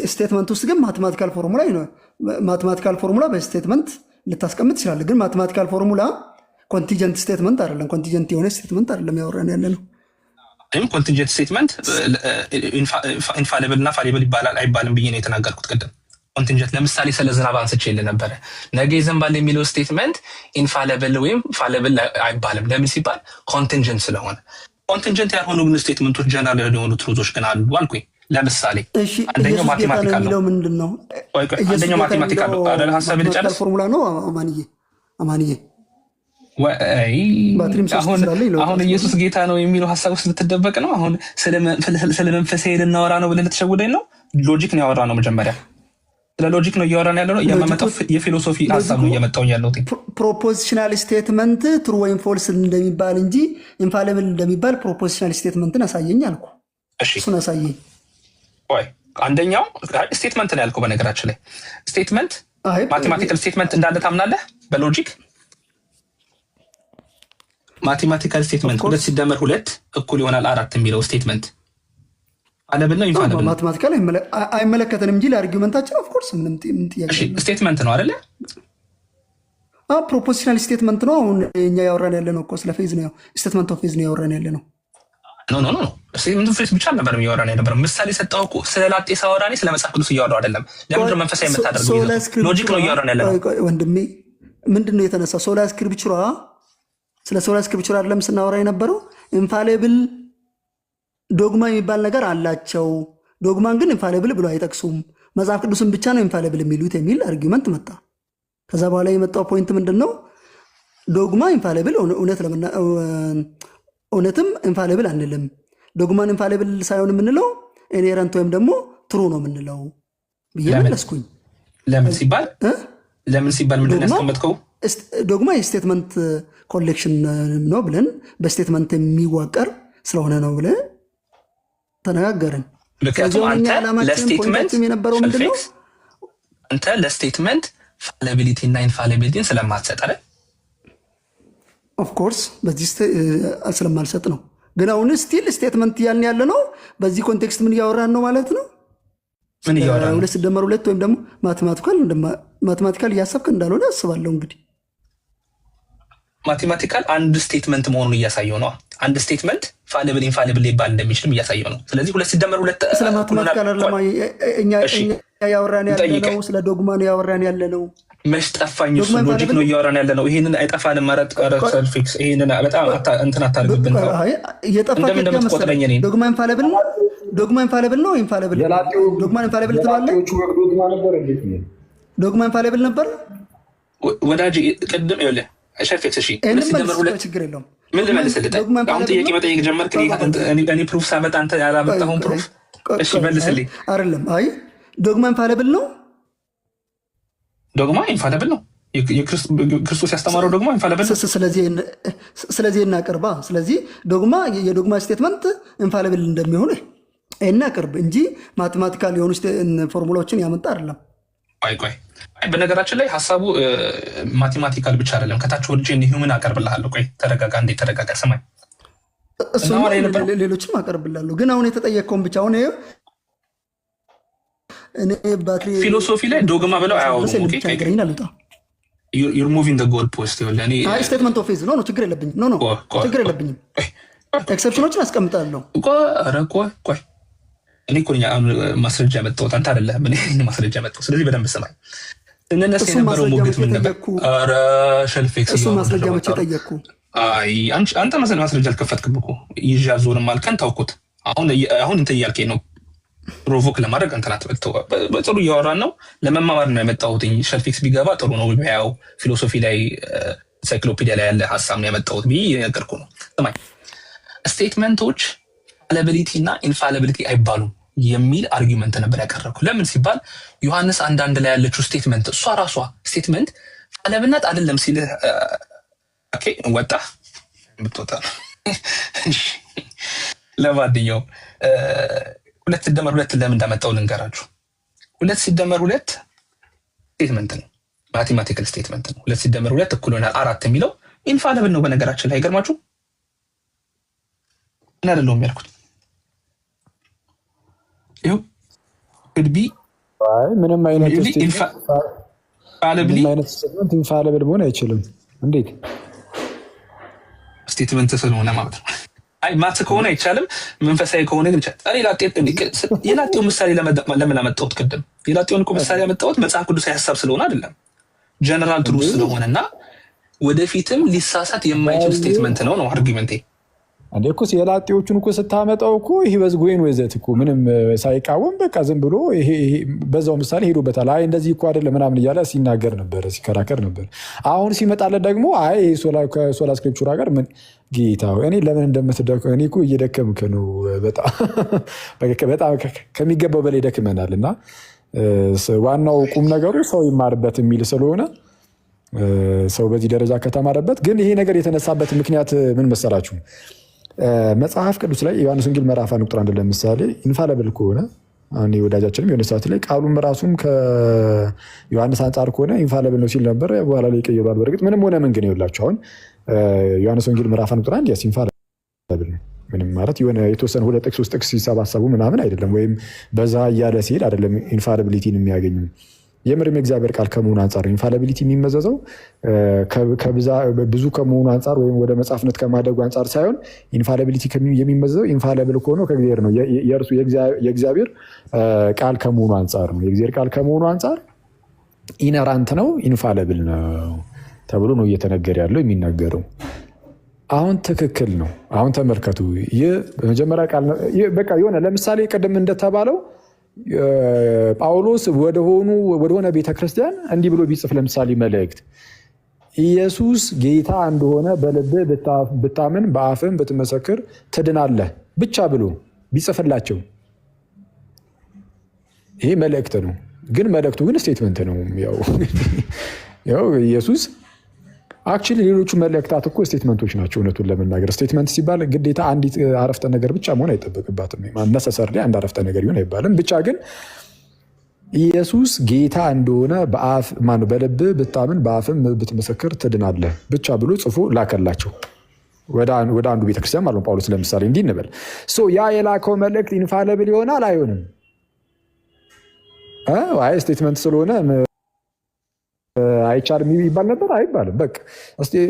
ስቴትመንት ውስጥ ግን ማቴማቲካል ፎርሙላ ነው። ማቴማቲካል ፎርሙላ በስቴትመንት ልታስቀምጥ ትችላለህ። ግን ማቴማቲካል ፎርሙላ ኮንቲጀንት ስቴትመንት አይደለም፣ ኮንቲጀንት የሆነ ስቴትመንት አይደለም ያወራን ያለ ነው። ኮንቲጀንት ስቴትመንት ኢንፋሊብል እና ፋሊብል ይባላል አይባልም ብዬ ነው የተናገርኩት ቅድም። ኮንቲንጀንት ለምሳሌ ስለ ዝናብ አንስቼልህ ነበረ። ነገ ይዘንባል የሚለው ስቴትመንት ኢንፋለብል ወይም ፋለብል አይባልም። ለምን ሲባል ኮንቲንጀንት ስለሆነ። ኮንቲንጀንት ያልሆኑ ግን ስቴትመንቶች ጀነራል የሆኑ ትሩዞች ግን አሉ አልኩኝ። ለምሳሌ አንደኛው ማቴማቲካል ነው። ምንድነው? አንደኛው ማቴማቲካል ነው። አረ ሐሳብ ልጨርስ። ፎርሙላ ነው አማንዬ አሁን ኢየሱስ ጌታ ነው የሚለው ሀሳብ ውስጥ ልትደበቅ ነው። አሁን ስለ መንፈሳዊ ልናወራ ነው ብለህ ልትሸውደኝ ነው። ሎጂክ ነው ያወራ ነው። መጀመሪያ ስለ ሎጂክ ነው እያወራን ያለ ነው። የማመጣው የፊሎሶፊ ሀሳብ ነው እያመጣው ያለው። ፕሮፖዚሽናል ስቴትመንት ትሩ ወይም ፎልስ እንደሚባል እንጂ ኢንፋሊብል እንደሚባል ፕሮፖዚሽናል ስቴትመንትን አሳየኝ አልኩ። እሱን አሳየኝ። አንደኛው ስቴትመንት ነው ያልከው። በነገራችን ላይ ስቴትመንት ማቴማቲካል ስቴትመንት እንዳለ ታምናለህ? በሎጂክ ማቴማቲካል ስቴትመንት 2 ሲደመር 2 እኩል ይሆናል 4 የሚለው ስቴትመንት ፋለብል ነው ኢንፋለብል? ማቴማቲካል አይመለከተንም እንጂ ለአርጊመንታችን ኦፍ ኮርስ ምንም ጥያቄ ስቴትመንት ነው አይደለ? ፕሮፖዚሽናል ስቴትመንት ነው። አሁን እኛ ያወራን ያለ ነው እኮ ስለ ፌዝ ነው፣ ስቴትመንት ኦፍ ፌዝ ነው ያወራን ያለ ነው። ኖ ስቴትመንት ኦፍ ፌዝ ብቻ ነበር ያወራን ያለው። ምሳሌ ሰጠው እኮ ስለ ላጤ ሳወራኔ ስለ መጽሐፍ ቅዱስ እያወራው አይደለም። ለምንድነው መንፈሳዊ የምታደርገው? ሎጂክ ነው እያወራን ያለ ነው ወንድሜ። ምንድነው የተነሳው? ሶላ ስክሪፕቹራ ስለ ሶላ ስክሪፕቹራ አይደለም ስናወራ የነበረው። ኢንፋሊብል ዶግማ የሚባል ነገር አላቸው። ዶግማን ግን ኢንፋሊብል ብሎ አይጠቅሱም። መጽሐፍ ቅዱስን ብቻ ነው ኢንፋሊብል የሚሉት የሚል አርጊመንት መጣ። ከዛ በኋላ የመጣው ፖይንት ምንድን ነው? ዶግማ ኢንፋሊብል እውነትም ኢንፋሊብል አንልም። ዶግማን ኢንፋሊብል ሳይሆን የምንለው ኢንሄረንት ወይም ደግሞ ትሩ ነው የምንለው ብዬ መለስኩኝ። ለምን ሲባል ምንድን ነው ያስቀመጥከው? ዶግማ የስቴትመንት ኮሌክሽን ነው ብለን በስቴትመንት የሚዋቀር ስለሆነ ነው ብለን ተነጋገርን። የነበረው ምንድነው? አንተ ለስቴትመንት ፋላቢሊቲ እና ኢንፋሊቢሊቲን ስለማትሰጥ አይደል? ኦፍኮርስ በዚህ ስለማልሰጥ ነው። ግን አሁን ስቲል ስቴትመንት እያልን ያለ ነው። በዚህ ኮንቴክስት ምን እያወራን ነው ማለት ነው? ምን እያወራን ነው? 2 ሲደመር 2 ወይም ደግሞ ማቴማቲካል እያሰብክ እንዳልሆነ አስባለሁ። እንግዲህ ማቴማቲካል አንድ ስቴትመንት መሆኑን እያሳየው ነው። አንድ ስቴትመንት ፋሊብል ኢንፋሊብል ሊባል እንደሚችልም እያሳየው ነው። ስለዚህ 2 ሲደመር 2 ስለ ማቴማቲካል አይደለም እኛ ያወራን ያለ ነው። ስለ ዶግማ ነው ያወራን ያለ ነው። መች ጠፋኝ። እሱ ሎጂክ ነው እያወራን ያለ ነው። ይሄንን አይጠፋልም። ሰልፊክስ ይሄንን በጣም እንትን አታርግብን። እንደምትቆጥረኝ እኔን ዶግማ ኢንፋሊብል ነው። ዶግማ ኢንፋሊብል ነው። ዶግማ ኢንፋሊብል ትላለህ። ዶግማ ኢንፋሊብል ነበር ወዳጅ። ቅድም ይኸውልህ ሸርፌክስ እሺ፣ ችግር የለውም። ምን ልመልስልህ? አሁን ጥያቄ መጠየቅ ጀመርክ። እኔ ፕሩፍ ሳመጣ አንተ ያላመጣሁን ፕሩፍ እሺ መልስልኝ። አይደለም አይ ዶግማ ኢንፋሊብል ነው። ዶግማ ኢንፋሊብል ነው። ክርስቶስ ያስተማረው ዶግማ ኢንፋሊብል ነው። ስለዚህ እናቅርባ። ስለዚህ ዶግማ የዶግማ ስቴትመንት ኢንፋሊብል እንደሚሆን እናቅርብ እንጂ ማቴማቲካል የሆኑ ፎርሙላዎችን ያመጣ አይደለም። ቆይ በነገራችን ላይ ሀሳቡ ማቴማቲካል ብቻ አይደለም። ከታች ወርጄ ሂውመን አቀርብልሃለሁ። ቆይ ተረጋጋ፣ እንዴት ተረጋጋ። ስማኝ፣ ሌሎችም አቀርብልሃለሁ። ግን አሁን የተጠየቀውን ብቻ አሁን ፊሎሶፊ ላይ ዶግማ ብለው አያወሩም። ሙቪንግ ጎል ፖስት ስቴትመንት ኦፍ ፌዝ ነው። ችግር የለብኝም። ችግር የለብኝም። ኤክሰፕሽኖችን አስቀምጣለሁ። ቆይ እኔ እኮ ማስረጃ መጣሁት፣ አንተ አይደለህም። እኔ ማስረጃ መጣሁት። ስለዚህ በደንብ ስማኝ። እነሱ የነበረው ሞግት ምን ነበር? ኧረ ሸልፌክስ እሱ ማስረጃ መቼ ጠየቅኩ? አንተ ማስረጃ አልከፈትክም እኮ ይዤ አልዞርም አልከን፣ ታውኩት። አሁን እንትን እያልከኝ ነው ፕሮቮክ ለማድረግ እንትን አትበልተው። ጥሩ እያወራን ነው፣ ለመማማር ነው የመጣሁት። ሸልፌክስ ቢገባ ጥሩ ነው። ያው ፊሎሶፊ ላይ ኢንሳይክሎፒዲያ ላይ ያለ ሀሳብ ነው ያመጣሁት ብዬ የነገርኩህ ነው። ስማኝ፣ ስቴትመንቶች ፋላቢሊቲ እና ኢንፋሊቢሊቲ አይባሉም የሚል አርጊመንት ነበር ያቀረብኩ። ለምን ሲባል ዮሐንስ 1:1 ላይ ያለችው ስቴትመንት እሷ ራሷ ስቴትመንት ፋላቢልነት አይደለም ሲልህ ወጣ የምትወጣ ነው። ለማንኛውም 2 ሲደመር 2 ለምን እንዳመጣው ልንገራችሁ። 2 ሲደመር 2 ስቴትመንት ነው፣ ማቴማቲካል ስቴትመንት ነው። 2 ሲደመር 2 እኩል ይሆናል 4 የሚለው ኢንፋሊብል ነው። በነገራችን ላይ አይገርማችሁ? ምን አይደለሁም ያልኩት ይኸው ግድቢ ምንም አይነት ስቴትመንት ኢንፋሊብል መሆን አይችልም። እንዴት? ስቴትመንት ስለሆነ ማለት ነው። አይ ማት ከሆነ አይቻልም፣ መንፈሳዊ ከሆነ ግን ይቻላል። የላጤው ምሳሌ ለምን አመጣሁት? ቅድም የላጤውን እኮ ምሳሌ ያመጣሁት መጽሐፍ ቅዱሳዊ ሀሳብ ስለሆነ አይደለም፣ ጀነራል ትሩዝ ስለሆነና ወደፊትም ሊሳሳት የማይችል ስቴትመንት ነው አርጊመንቴ። አንዴ እኮ የላጤዎቹን እኮ ስታመጣው እኮ ይሄ በዝጎይን ወይዘት እኮ ምንም ሳይቃወም በቃ ዝም ብሎ ይሄ በዛው ምሳሌ ሄዶበታል። አይ እንደዚህ እኮ አይደለም ምናምን እያለ ሲናገር ነበር፣ ሲከራከር ነበር። አሁን ሲመጣለት ደግሞ አይ ከሶላ ስክሪፕቹራ ጋር ምን ጌታ እኔ ለምን እንደምትደክ እኔ እኮ እየደከምክ ነው፣ በጣም ከሚገባው በላይ ደክመናል። እና ዋናው ቁም ነገሩ ሰው ይማርበት የሚል ስለሆነ ሰው በዚህ ደረጃ ከተማረበት ግን ይሄ ነገር የተነሳበት ምክንያት ምን መሰላችሁ? መጽሐፍ ቅዱስ ላይ ዮሐንስ ወንጌል ምዕራፍ 1 ቁጥር 1 ለምሳሌ ኢንፋለብል ከሆነ አሁን ወዳጃችንም የሆነ ሰዓት ላይ ቃሉም ራሱም ከዮሐንስ አንጻር ከሆነ ኢንፋለብል ነው ሲል ነበር። በኋላ ላይ ይቀየራል። በእርግጥ ምንም ሆነ ምን ግን ይኸውላችሁ አሁን ዮሐንስ ወንጌል ምዕራፍ 1 ቁጥር 1 ያስ ኢንፋለብል ነው። ምንም ማለት የሆነ የተወሰነ 2 ጥቅስ 3 ጥቅስ ሲሰባሰቡ ምናምን አይደለም፣ ወይም በዛ እያለ ሲሄድ አይደለም ኢንፋለቢሊቲን የሚያገኙ። የምርም የእግዚአብሔር ቃል ከመሆኑ አንጻር ኢንፋሊቢሊቲ የሚመዘዘው ብዙ ከመሆኑ አንጻር ወይም ወደ መጽሐፍነት ከማደጉ አንጻር ሳይሆን ኢንፋሊቢሊቲ የሚመዘዘው ኢንፋሊብል ከሆነው ከእግዚአብሔር ነው። የእርሱ የእግዚአብሔር ቃል ከመሆኑ አንጻር ነው። የእግዚአብሔር ቃል ከመሆኑ አንጻር ኢነራንት ነው፣ ኢንፋሊብል ነው ተብሎ ነው እየተነገረ ያለው የሚናገረው። አሁን ትክክል ነው። አሁን ተመልከቱ። ይህ በመጀመሪያ ቃል በቃ የሆነ ለምሳሌ ቅድም እንደተባለው ጳውሎስ ወደሆነ ቤተክርስቲያን እንዲህ ብሎ ቢጽፍ ለምሳሌ መልእክት ኢየሱስ ጌታ እንደሆነ በልብህ ብታምን በአፍህም ብትመሰክር ትድናለህ ብቻ ብሎ ቢጽፍላቸው ይሄ መልእክት ነው። ግን መልእክቱ ግን ስቴትመንት ነው። ያው ኢየሱስ አክቹዋሊ ሌሎቹ መልእክታት እኮ ስቴትመንቶች ናቸው። እውነቱን ለመናገር ስቴትመንት ሲባል ግዴታ አንዲት አረፍተ ነገር ብቻ መሆን አይጠበቅባትም። ነሰሰርሊ አንድ አረፍተ ነገር ይሆን አይባልም። ብቻ ግን ኢየሱስ ጌታ እንደሆነ በልብህ ብታምን በአፍም ብትመሰክር ትድናለህ ብቻ ብሎ ጽፎ ላከላቸው ወደ አንዱ ቤተክርስቲያን ማለት ነው። ጳውሎስ ለምሳሌ እንዲህ እንበል ያ የላከው መልእክት ኢንፋሊብል ይሆናል አይሆንም? አይ ስቴትመንት ስለሆነ አይቻልም ይባል ነበር? አይባልም። በቃ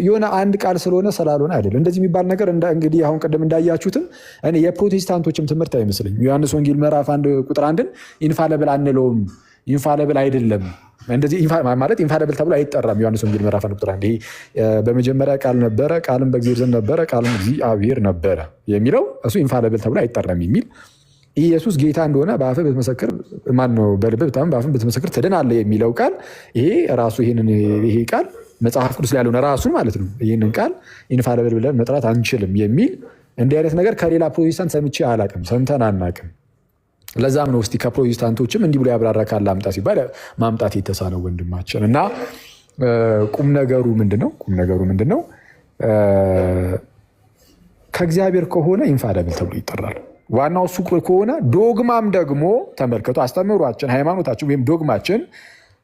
የሆነ አንድ ቃል ስለሆነ ስላልሆነ አይደለም እንደዚህ የሚባል ነገር። እንግዲህ አሁን ቅድም እንዳያችሁትም እኔ የፕሮቴስታንቶችም ትምህርት አይመስለኝ። ዮሐንስ ወንጌል ምዕራፍ 1 ቁጥር 1 ኢንፋሊብል አንለውም፣ ኢንፋሊብል አይደለም። እንደዚህ ማለት ኢንፋሊብል ተብሎ አይጠራም። ዮሐንስ ወንጌል ምዕራፍ 1 ቁጥር 1 ይሄ በመጀመሪያ ቃል ነበረ፣ ቃልም በእግዚአብሔር ዘንድ ነበረ፣ ቃልም እግዚአብሔር ነበረ የሚለው እሱ ኢንፋሊብል ተብሎ አይጠራም የሚል ኢየሱስ ጌታ እንደሆነ በአፍህ ብትመሰክር በልብህ ብታምን በአፍህ ብትመሰክር ትድናለህ የሚለው ቃል ይሄ ቃል መጽሐፍ ቅዱስ ላይ ያለውን ራሱን ማለት ነው። ይህንን ቃል ኢንፋሊብል ብለን መጥራት አንችልም የሚል እንዲህ አይነት ነገር ከሌላ ፕሮቴስታንት ሰምቼ አላቅም፣ ሰምተን አናቅም። ለዛም ነው እስቲ ከፕሮቴስታንቶችም እንዲህ ብሎ ያብራራ ካለ አምጣ ሲባል ማምጣት የተሳነው ወንድማችን። እና ቁም ነገሩ ምንድን ነው? ከእግዚአብሔር ከሆነ ኢንፋሊብል ተብሎ ይጠራል። ዋናው እሱ ከሆነ ዶግማም ደግሞ ተመልከቱ፣ አስተምህሯችን ሃይማኖታችን ወይም ዶግማችን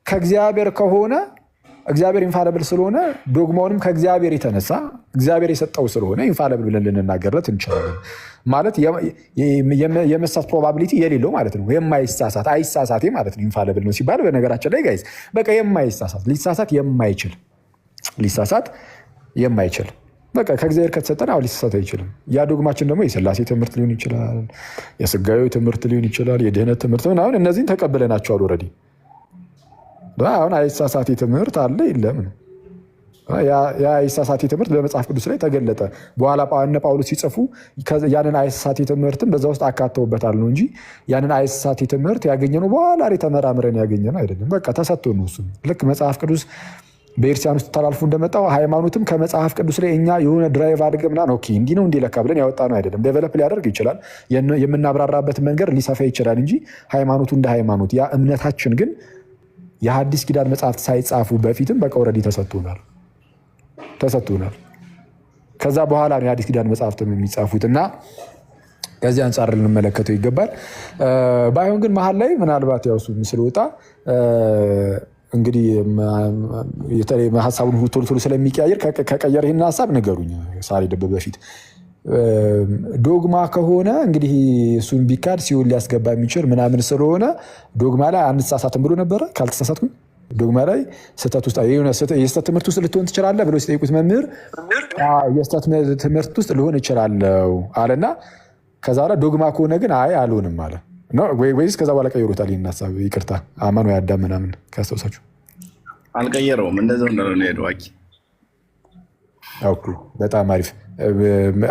ከእግዚአብሔር ከሆነ እግዚአብሔር ኢንፋሊብል ስለሆነ ዶግማውንም ከእግዚአብሔር የተነሳ እግዚአብሔር የሰጠው ስለሆነ ኢንፋሊብል ብለን ልንናገርለት እንችላለን። ማለት የመሳት ፕሮባቢሊቲ የሌለው ማለት ነው። የማይሳሳት አይሳሳቴ ማለት ነው። ኢንፋሊብል ነው ሲባል በነገራችን ላይ ጋይዝ በቃ የማይሳሳት ሊሳሳት የማይችል በቃ ከእግዚአብሔር ከተሰጠን አሁን ሊሳሳት አይችልም። ያ ዶግማችን ደግሞ የሥላሴ ትምህርት ሊሆን ይችላል፣ የስጋዊ ትምህርት ሊሆን ይችላል፣ የድህነት ትምህርት ምናምን እነዚህን ተቀብለናቸዋል ኦልሬዲ። አሁን አይሳሳቴ ትምህርት አለ የለም? ያ አይሳሳቴ ትምህርት በመጽሐፍ ቅዱስ ላይ ተገለጠ። በኋላ እነ ጳውሎስ ሲጽፉ ያንን አይሳሳቴ ትምህርትን በዛ ውስጥ አካተውበታል ነው እንጂ ያንን አይሳሳቴ ትምህርት ያገኘነው በኋላ ላይ ተመራምረን ያገኘነው አይደለም። በቃ ተሰጥቶ ነው እሱ። ልክ መጽሐፍ ቅዱስ በኤርሲያን ውስጥ ተላልፎ እንደመጣው ሃይማኖትም ከመጽሐፍ ቅዱስ ላይ እኛ የሆነ ድራይቭ አድርገን ምናምን ኦኬ እንዲህ ነው እንዲህ ለካ ብለን ያወጣ ነው አይደለም። ዴቨሎፕ ሊያደርግ ይችላል፣ የምናብራራበት መንገድ ሊሰፋ ይችላል እንጂ ሃይማኖቱ እንደ ሃይማኖት ያ እምነታችን ግን የሐዲስ ኪዳን መጽሐፍት ሳይጻፉ በፊትም በቃ ኦልሬዲ ተሰጥቶናል። ከዛ በኋላ ነው የሐዲስ ኪዳን መጽሐፍትም የሚጻፉት እና ከዚህ አንጻር ልንመለከተው ይገባል። ባይሆን ግን መሀል ላይ ምናልባት ያው እሱ ምስል ወጣ እንግዲህ ሀሳቡን ቶሎ ስለሚቀያየር ከቀየር ይህን ሀሳብ ነገሩኝ ሳልሄድ በፊት። ዶግማ ከሆነ እንግዲህ እሱን ቢካድ ሲሆን ሊያስገባ የሚችል ምናምን ስለሆነ ዶግማ ላይ አንሳሳትም ብሎ ነበረ ካልተሳሳትኩኝ። ዶግማ ላይ ስህተት ውስጥ የስህተት ትምህርት ውስጥ ልትሆን ትችላለህ ብሎ ሲጠይቁት መምህር የስህተት ትምህርት ውስጥ ልሆን ይችላለው አለና ከዛ በኋላ ዶግማ ከሆነ ግን አይ አልሆንም አለ ወይስ ከዛ በኋላ ቀይሮታል? ይህን ሀሳብ ይቅርታ አማን ወይ አዳም ምናምን ካስታውሳችሁ አልቀየረውም። እንደዛው እንደሆነ ሄደው በጣም አሪፍ።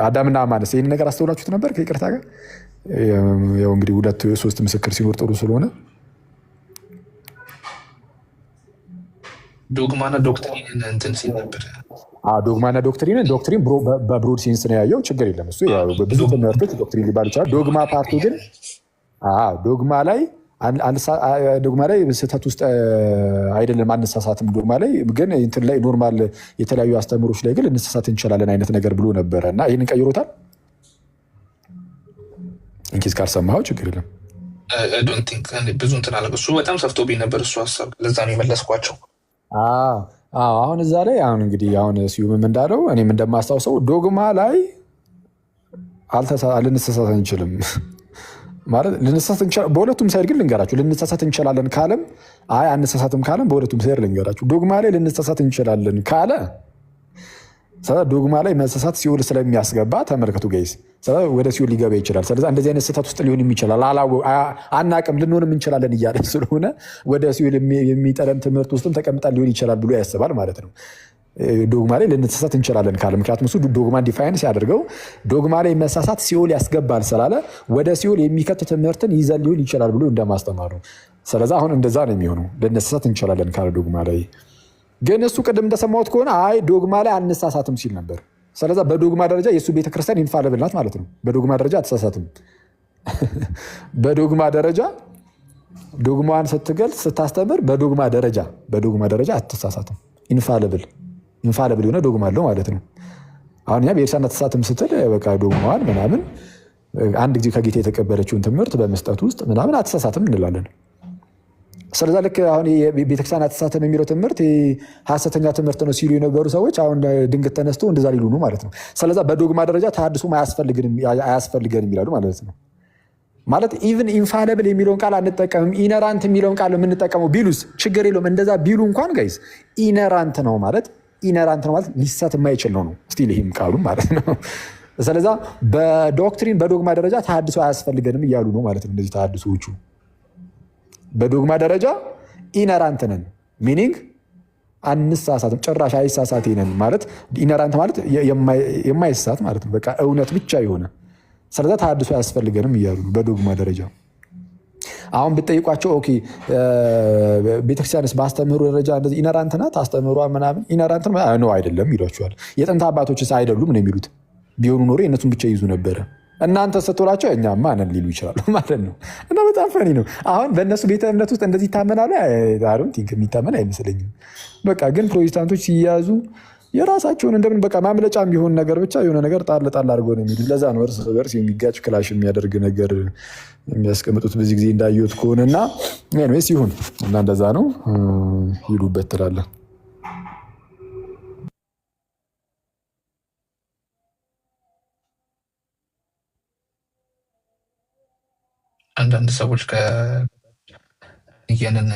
አዳምና አማንስ ይህን ነገር አስተውላችሁት ነበር? ከይቅርታ ጋር ያው እንግዲህ 2-3 ምስክር ሲኖር ጥሩ ስለሆነ ዶግማና ዶክትሪንን እንትን ሲል ነበር። ዶግማና ዶክትሪን በብሮድ ሴንስ ነው ያየው። ችግር የለም እሱ ብዙ ትምህርቶች ዶክትሪን ሊባሉ ይችላል። ዶግማ ፓርቱ ግን ዶግማ ላይ ስህተት ውስጥ አይደለም አንሳሳትም። ዶግማ ላይ ግን እንትን ላይ ኖርማል የተለያዩ አስተምሮች ላይ ግን ልንሳሳት እንችላለን አይነት ነገር ብሎ ነበረ እና ይህንን ቀይሮታል። እንኪስ ካልሰማኸው ችግር የለም። ብዙ እንትን አለ እሱ በጣም ሰፍቶብኝ ነበር እሱ ሀሳብ። ለዛ ነው የመለስኳቸው። አሁን እዛ ላይ አሁን እንግዲህ አሁን ሲዩምም እንዳለው እኔም እንደማስታውሰው ዶግማ ላይ ልንሳሳት አንችልም ማለት በሁለቱም ሳይድ ግን ልንገራችሁ ልንሳሳት እንችላለን ካለም አይ አንሳሳትም ካለም በሁለቱም ሳይድ ልንገራችሁ። ዶግማ ላይ ልንሳሳት እንችላለን ካለ ዶግማ ላይ መሳሳት ሲኦል ስለሚያስገባ ተመልከቱ ጋይስ፣ ወደ ሲኦል ሊገባ ይችላል። ስለዚህ እንደዚህ አይነት ስህተት ውስጥ ሊሆን ይችላል። አናቅም ልንሆንም እንችላለን እያለ ስለሆነ ወደ ሲኦል የሚጠለን ትምህርት ውስጥም ተቀምጠን ሊሆን ይችላል ብሎ ያስባል ማለት ነው። ዶግማ ላይ ልንሳሳት እንችላለን ካለ ምክንያቱም እሱ ዶግማን ዲፋይን ሲያደርገው ዶግማ ላይ መሳሳት ሲኦል ያስገባል ስላለ ወደ ሲኦል የሚከት ትምህርትን ይዘን ሊሆን ይችላል ብሎ እንደማስተማሩ። ስለዚህ አሁን እንደዛ ነው የሚሆነው ልንሳሳት እንችላለን ካለ ዶግማ ላይ ግን እሱ ቅድም እንደሰማሁት ከሆነ አይ ዶግማ ላይ አንሳሳትም ሲል ነበር። ስለዚህ በዶግማ ደረጃ የእሱ ቤተክርስቲያን ኢንፋሊብል ናት ማለት ነው። በዶግማ ደረጃ አትሳሳትም። በዶግማ ደረጃ ዶግማዋን ስትገልጽ ስታስተምር በዶግማ ደረጃ አትሳሳትም። ኢንፋሊብል የሆነ ዶግማ አለው ማለት ነው። አሁን እኛ ቤተክርስቲያን አትሳሳትም ስትል በቃ ዶግማዋን ምናምን አንድ ጊዜ ከጌታ የተቀበለችውን ትምህርት በመስጠት ውስጥ ምናምን አትሳሳትም እንላለን። ስለዛ ልክ አሁን ቤተክርስቲያን አትሳሳትም የሚለው ትምህርት ሐሰተኛ ትምህርት ነው ሲሉ የነበሩ ሰዎች አሁን ድንገት ተነስቶ እንደዛ ሊሉ ነው ማለት ነው። ስለዛ በዶግማ ደረጃ ተሐድሶም አያስፈልገንም ይላሉ ማለት ነው። ማለት ኢቭን ኢንፋሊብል የሚለውን ቃል አንጠቀምም ኢነራንት የሚለውን ቃል የምንጠቀመው ቢሉስ ችግር የለውም። እንደዛ ቢሉ እንኳን ጋይስ ኢነራንት ነው ማለት ሊሳት የማይችል ነው ስቲል ይህም ቃሉ ማለት ነው። ስለዛ በዶክትሪን በዶግማ ደረጃ ተሐድሶ አያስፈልገንም እያሉ ነው ማለት ነው። እነዚህ ተሐድሶዎቹ በዶግማ ደረጃ ኢነራንት ነን ሚኒንግ አንሳሳትም፣ ጭራሽ አይሳሳት ነን ማለት ኢነራንት ማለት የማይሳት ማለት ነው። በቃ እውነት ብቻ የሆነ ስለዛ ተሐድሶ አያስፈልገንም እያሉ ነው በዶግማ ደረጃ። አሁን ብትጠይቋቸው ኦኬ ቤተክርስቲያንስ በአስተምህሮ ደረጃ እንደዚህ ኢነራንት ናት አስተምህሯ ምናምን ኢነራንት ነው አይደለም ይሏቸዋል። የጥንት አባቶችስ አይደሉም ነው የሚሉት። ቢሆኑ ኖሮ የእነሱን ብቻ ይዙ ነበረ። እናንተ ስትላቸው እኛማ ነን ሊሉ ይችላሉ ማለት ነው። እና በጣም ፈኒ ነው። አሁን በእነሱ ቤተ እምነት ውስጥ እንደዚህ ይታመናሉ? አሮን ቲንክ የሚታመን አይመስለኝም። በቃ ግን ፕሮቴስታንቶች ሲያዙ የራሳቸውን እንደምን በቃ ማምለጫ የሚሆን ነገር ብቻ የሆነ ነገር ጣል አድርገው ነው የሚሉት። ለዛ ነው እርስ በርስ የሚጋጭ ክላሽ የሚያደርግ ነገር የሚያስቀምጡት ብዙ ጊዜ እንዳየሁት ከሆነና ኤኒዌይስ ይሁን እና እንደዛ ነው ይሉበት ትላለህ። አንዳንድ ሰዎች ይህንን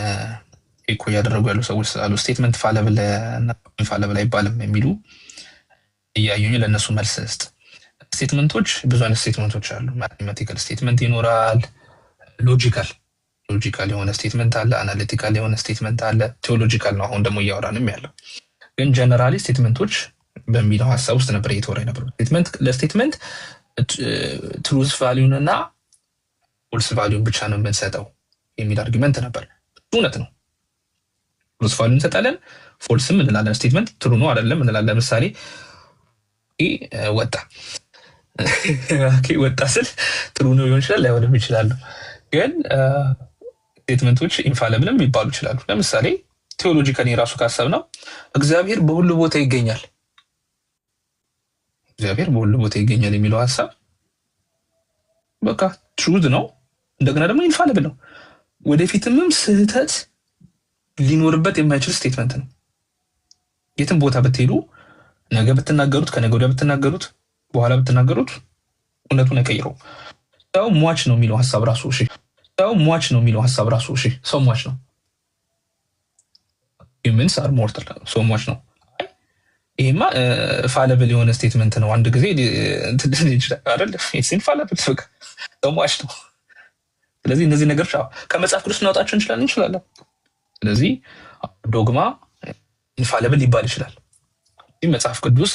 ኢኮ እያደረጉ ያሉ ሰዎች ስላሉ ስቴትመንት ኢንፋሊብል አይባልም የሚሉ እያዩኝ ለእነሱ መልስ ስጥ። ስቴትመንቶች ብዙ አይነት ስቴትመንቶች አሉ። ማቴማቲካል ስቴትመንት ይኖራል፣ ሎጂካል የሆነ ስቴትመንት አለ፣ አናሊቲካል የሆነ ስቴትመንት አለ፣ ቴዎሎጂካል ነው አሁን ደግሞ እያወራንም ያለው። ግን ጀነራሊ ስቴትመንቶች በሚለው ሀሳብ ውስጥ ነበር እየተወራ የነበረው። ለስቴትመንት ትሩዝ ቫሊዩን እና ፎልስ ቫሊዩን ብቻ ነው የምንሰጠው የሚል አርጊመንት ነበር። እውነት ነው። ትሩዝ ቫሊዩን እንሰጣለን፣ ፎልስም እንላለን። ስቴትመንት ትሩ ነው አይደለም እንላለን። ለምሳሌ ወጣ ስል ትሩ ነው ሊሆን ይችላል፣ ላይሆንም ይችላሉ። ግን ስቴትመንቶች ኢንፋሊብልም ሊባሉ ይችላሉ። ለምሳሌ ቴዎሎጂካሊ ራሱ ካሰብ ነው እግዚአብሔር በሁሉ ቦታ ይገኛል። እግዚአብሔር በሁሉ ቦታ ይገኛል የሚለው ሀሳብ በቃ ትሩዝ ነው። እንደገና ደግሞ ኢንፋሊብል ነው። ወደፊትምም ስህተት ሊኖርበት የማይችል ስቴትመንት ነው። የትም ቦታ ብትሄዱ ነገ ብትናገሩት፣ ከነገ ወዲያ ብትናገሩት፣ በኋላ ብትናገሩት እውነቱን አይቀይረውም። ሰው ሟች ነው የሚለው ሀሳብ ራሱ ሰው ሟች ነው። humans are mortal so much ነው። ይሄማ ፋለብል የሆነ ስቴትመንት ነው። አንድ ጊዜ እንትን ይችላል አይደል? ኢትስ ፋለብል so much ነው። ስለዚህ እነዚህ ነገሮች ከመጽሐፍ ቅዱስ እናውጣቸው እንችላለን። ስለዚህ ዶግማ ኢንፋሊብል ሊባል ይችላል። መጽሐፍ ቅዱስ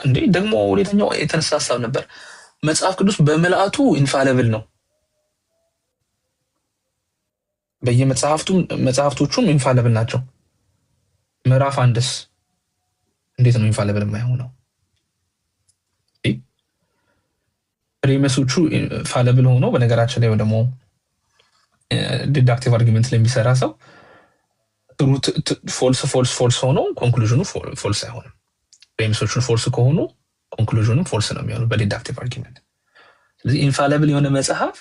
እንዴ ደግሞ ሌላኛው የተነሳ ሀሳብ ነበር። መጽሐፍ ቅዱስ በምልአቱ ኢንፋሊብል ነው። መጽሐፍቶቹም ኢንፋሊብል ናቸው። ምዕራፍ አንድስ እንዴት ነው ኢንፋሊብል የማይሆነው? ፕሪሚሶቹ ኢንፋሊብል ሆኖ በነገራችን ላይ ደግሞ ዲዳክቲቭ አርጊመንት ለሚሰራ ሰው ፎልስ ሆኖ ኮንክሉዥኑ ፎልስ አይሆንም። ፕሪሚሶቹን ፎልስ ከሆኑ ኮንክሉዥኑም ፎልስ ነው የሚሆኑ በዲዳክቲቭ አርጊመንት። ስለዚህ ኢንፋሊብል የሆነ መጽሐፍ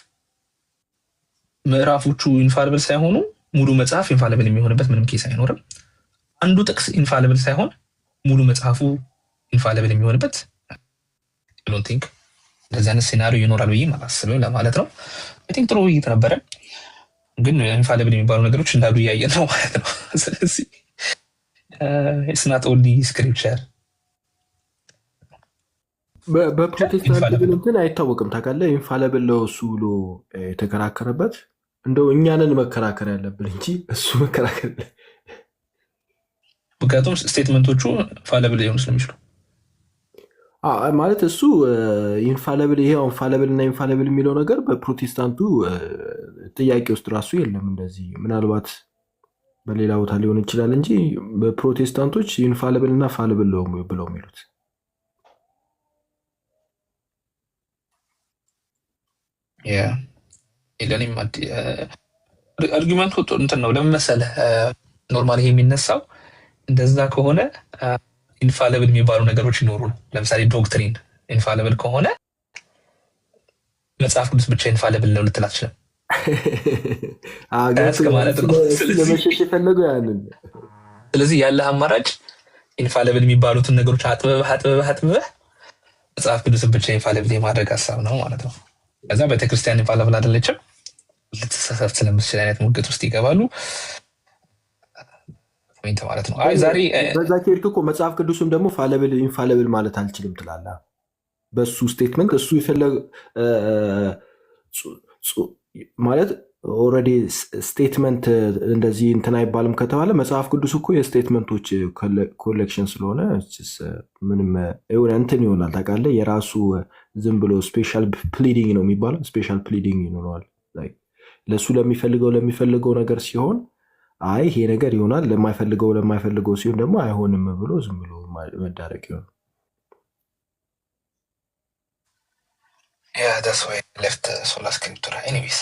ምዕራፎቹ ኢንፋሊብል ሳይሆኑ ሙሉ መጽሐፍ ኢንፋሊብል የሚሆንበት ምንም ኬስ አይኖርም። አንዱ ጥቅስ ኢንፋሊብል ሳይሆን ሙሉ መጽሐፉ ኢንፋሊብል የሚሆንበት ዶንት ቲንክ እንደዚህ አይነት ሴናሪዮ ይኖራል ብዬ አላስብም ለማለት ነው። አይ ቲንክ ጥሩ ውይይት ነበረ፣ ግን ኢንፋሊብል የሚባሉ ነገሮች እንዳሉ እያየን ነው ማለት ነው። ስለዚህ ኢትስ ናት ኦንሊ ስክሪፕቸር። በፕሮቴስታንት ግን እንትን አይታወቅም ታውቃለህ። ኢንፋሊብል ነው እሱ ብሎ የተከራከረበት እንደው እኛንን መከራከር ያለብን እንጂ እሱ መከራከር ምክንያቱም ስቴትመንቶቹ ፋሊብል ሊሆኑ ስለሚችሉ ማለት እሱ ኢንፋሊብል ይሄ ኢንፋሊብል እና ኢንፋሊብል የሚለው ነገር በፕሮቴስታንቱ ጥያቄ ውስጥ ራሱ የለም። እንደዚህ ምናልባት በሌላ ቦታ ሊሆን ይችላል እንጂ በፕሮቴስታንቶች ኢንፋሊብል እና ፋሊብል ብለው የሚሉት ለእኔም አርጊመንቱ እንትን ነው። ለምን መሰለህ ኖርማል ይሄ የሚነሳው እንደዛ ከሆነ ኢንፋሊብል የሚባሉ ነገሮች ይኖሩ ነው። ለምሳሌ ዶክትሪን ኢንፋሊብል ከሆነ መጽሐፍ ቅዱስ ብቻ ኢንፋሊብል ነው ልትል አትችልም ማለት ነው። ስለዚህ ያለህ አማራጭ ኢንፋሊብል የሚባሉትን ነገሮች አጥበበህ መጽሐፍ ቅዱስን ብቻ ኢንፋሊብል የማድረግ ሀሳብ ነው ማለት ነው። ከዛ ቤተክርስቲያን ኢንፋሊብል አይደለችም ልትሳሳት ስለምትችል አይነት ሙግት ውስጥ ይገባሉ ማለት ነው። ዛሬ በዛ ኬርክ እኮ መጽሐፍ ቅዱስም ደግሞ ፋሊብል ኢንፋሊብል ማለት አልችልም ትላለህ። በሱ ስቴትመንት እሱ የፈለገ ማለት ኦልሬዲ ስቴትመንት እንደዚህ እንትን አይባልም ከተባለ መጽሐፍ ቅዱስ እኮ የስቴትመንቶች ኮሌክሽን ስለሆነ ምንም የሆነ እንትን ይሆናል ታውቃለህ። የራሱ ዝም ብሎ ስፔሻል ፕሊዲንግ ነው የሚባለው። ስፔሻል ፕሊዲንግ ይኖረዋል ለእሱ ለሚፈልገው ነገር ሲሆን አይ ይሄ ነገር ይሆናል፣ ለማይፈልገው ሲሆን ደግሞ አይሆንም ብሎ ዝም ብሎ መዳረቅ ይሆናል። ሶላ ስክሪፕቱራ ኤኒዌይስ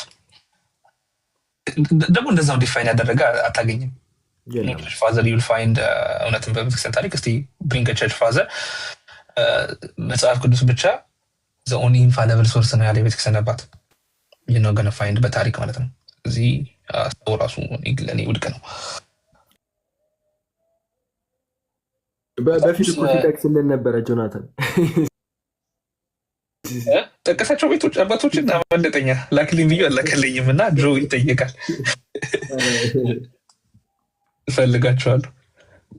ደግሞ እንደዛው ዲፋይን ያደረገ አታገኝም። ፋዘር ዩል ፋይንድ እውነትን በቤተክርስቲያን ታሪክ እስቲ ብሪንግ ቸርች ፋዘር መጽሐፍ ቅዱስ ብቻ ዘ ኦንሊ ኢንፋሊብል ሶርስ ነው ያለ የቤተክርስቲያን አባት ነው ገና ፋይንድ በታሪክ ማለት ነው። እዚህ ሰው ራሱ ለእኔ ውድቅ ነው። በፊት እኮ ሲጠቅስልን ነበረ ጆናታን ጠቀሳቸው ቤቶች አባቶችን አመለጠኛ ላክልኝ ብዬ አላከልኝም እና ድሮ ይጠየቃል እፈልጋቸዋለሁ።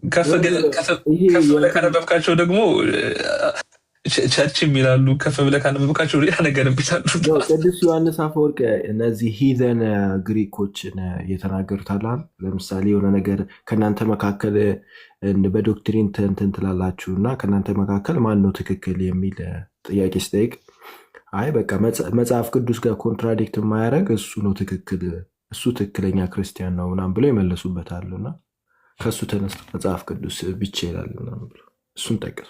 ከፍ ብለህ ካነበብካቸው ደግሞ ቸርች የሚላሉ፣ ከፍ ብለህ ካነበብካቸው ሌላ ነገር ይላሉ። ቅዱስ ዮሐንስ አፈወርቅ እነዚህ ሂዘን ግሪኮችን የተናገሩት አለ። ለምሳሌ የሆነ ነገር ከእናንተ መካከል በዶክትሪን እንትን ትላላችሁ እና ከእናንተ መካከል ማን ነው ትክክል የሚል ጥያቄ ስጠይቅ አይ በቃ መጽሐፍ ቅዱስ ጋር ኮንትራዲክት የማያደርግ እሱ ነው ትክክል፣ እሱ ትክክለኛ ክርስቲያን ነው ምናምን ብለው ይመለሱበታል። እና ከእሱ ተነስቶ መጽሐፍ ቅዱስ ብቻ ይላል ምናምን ብሎ እሱን ጠቅሱ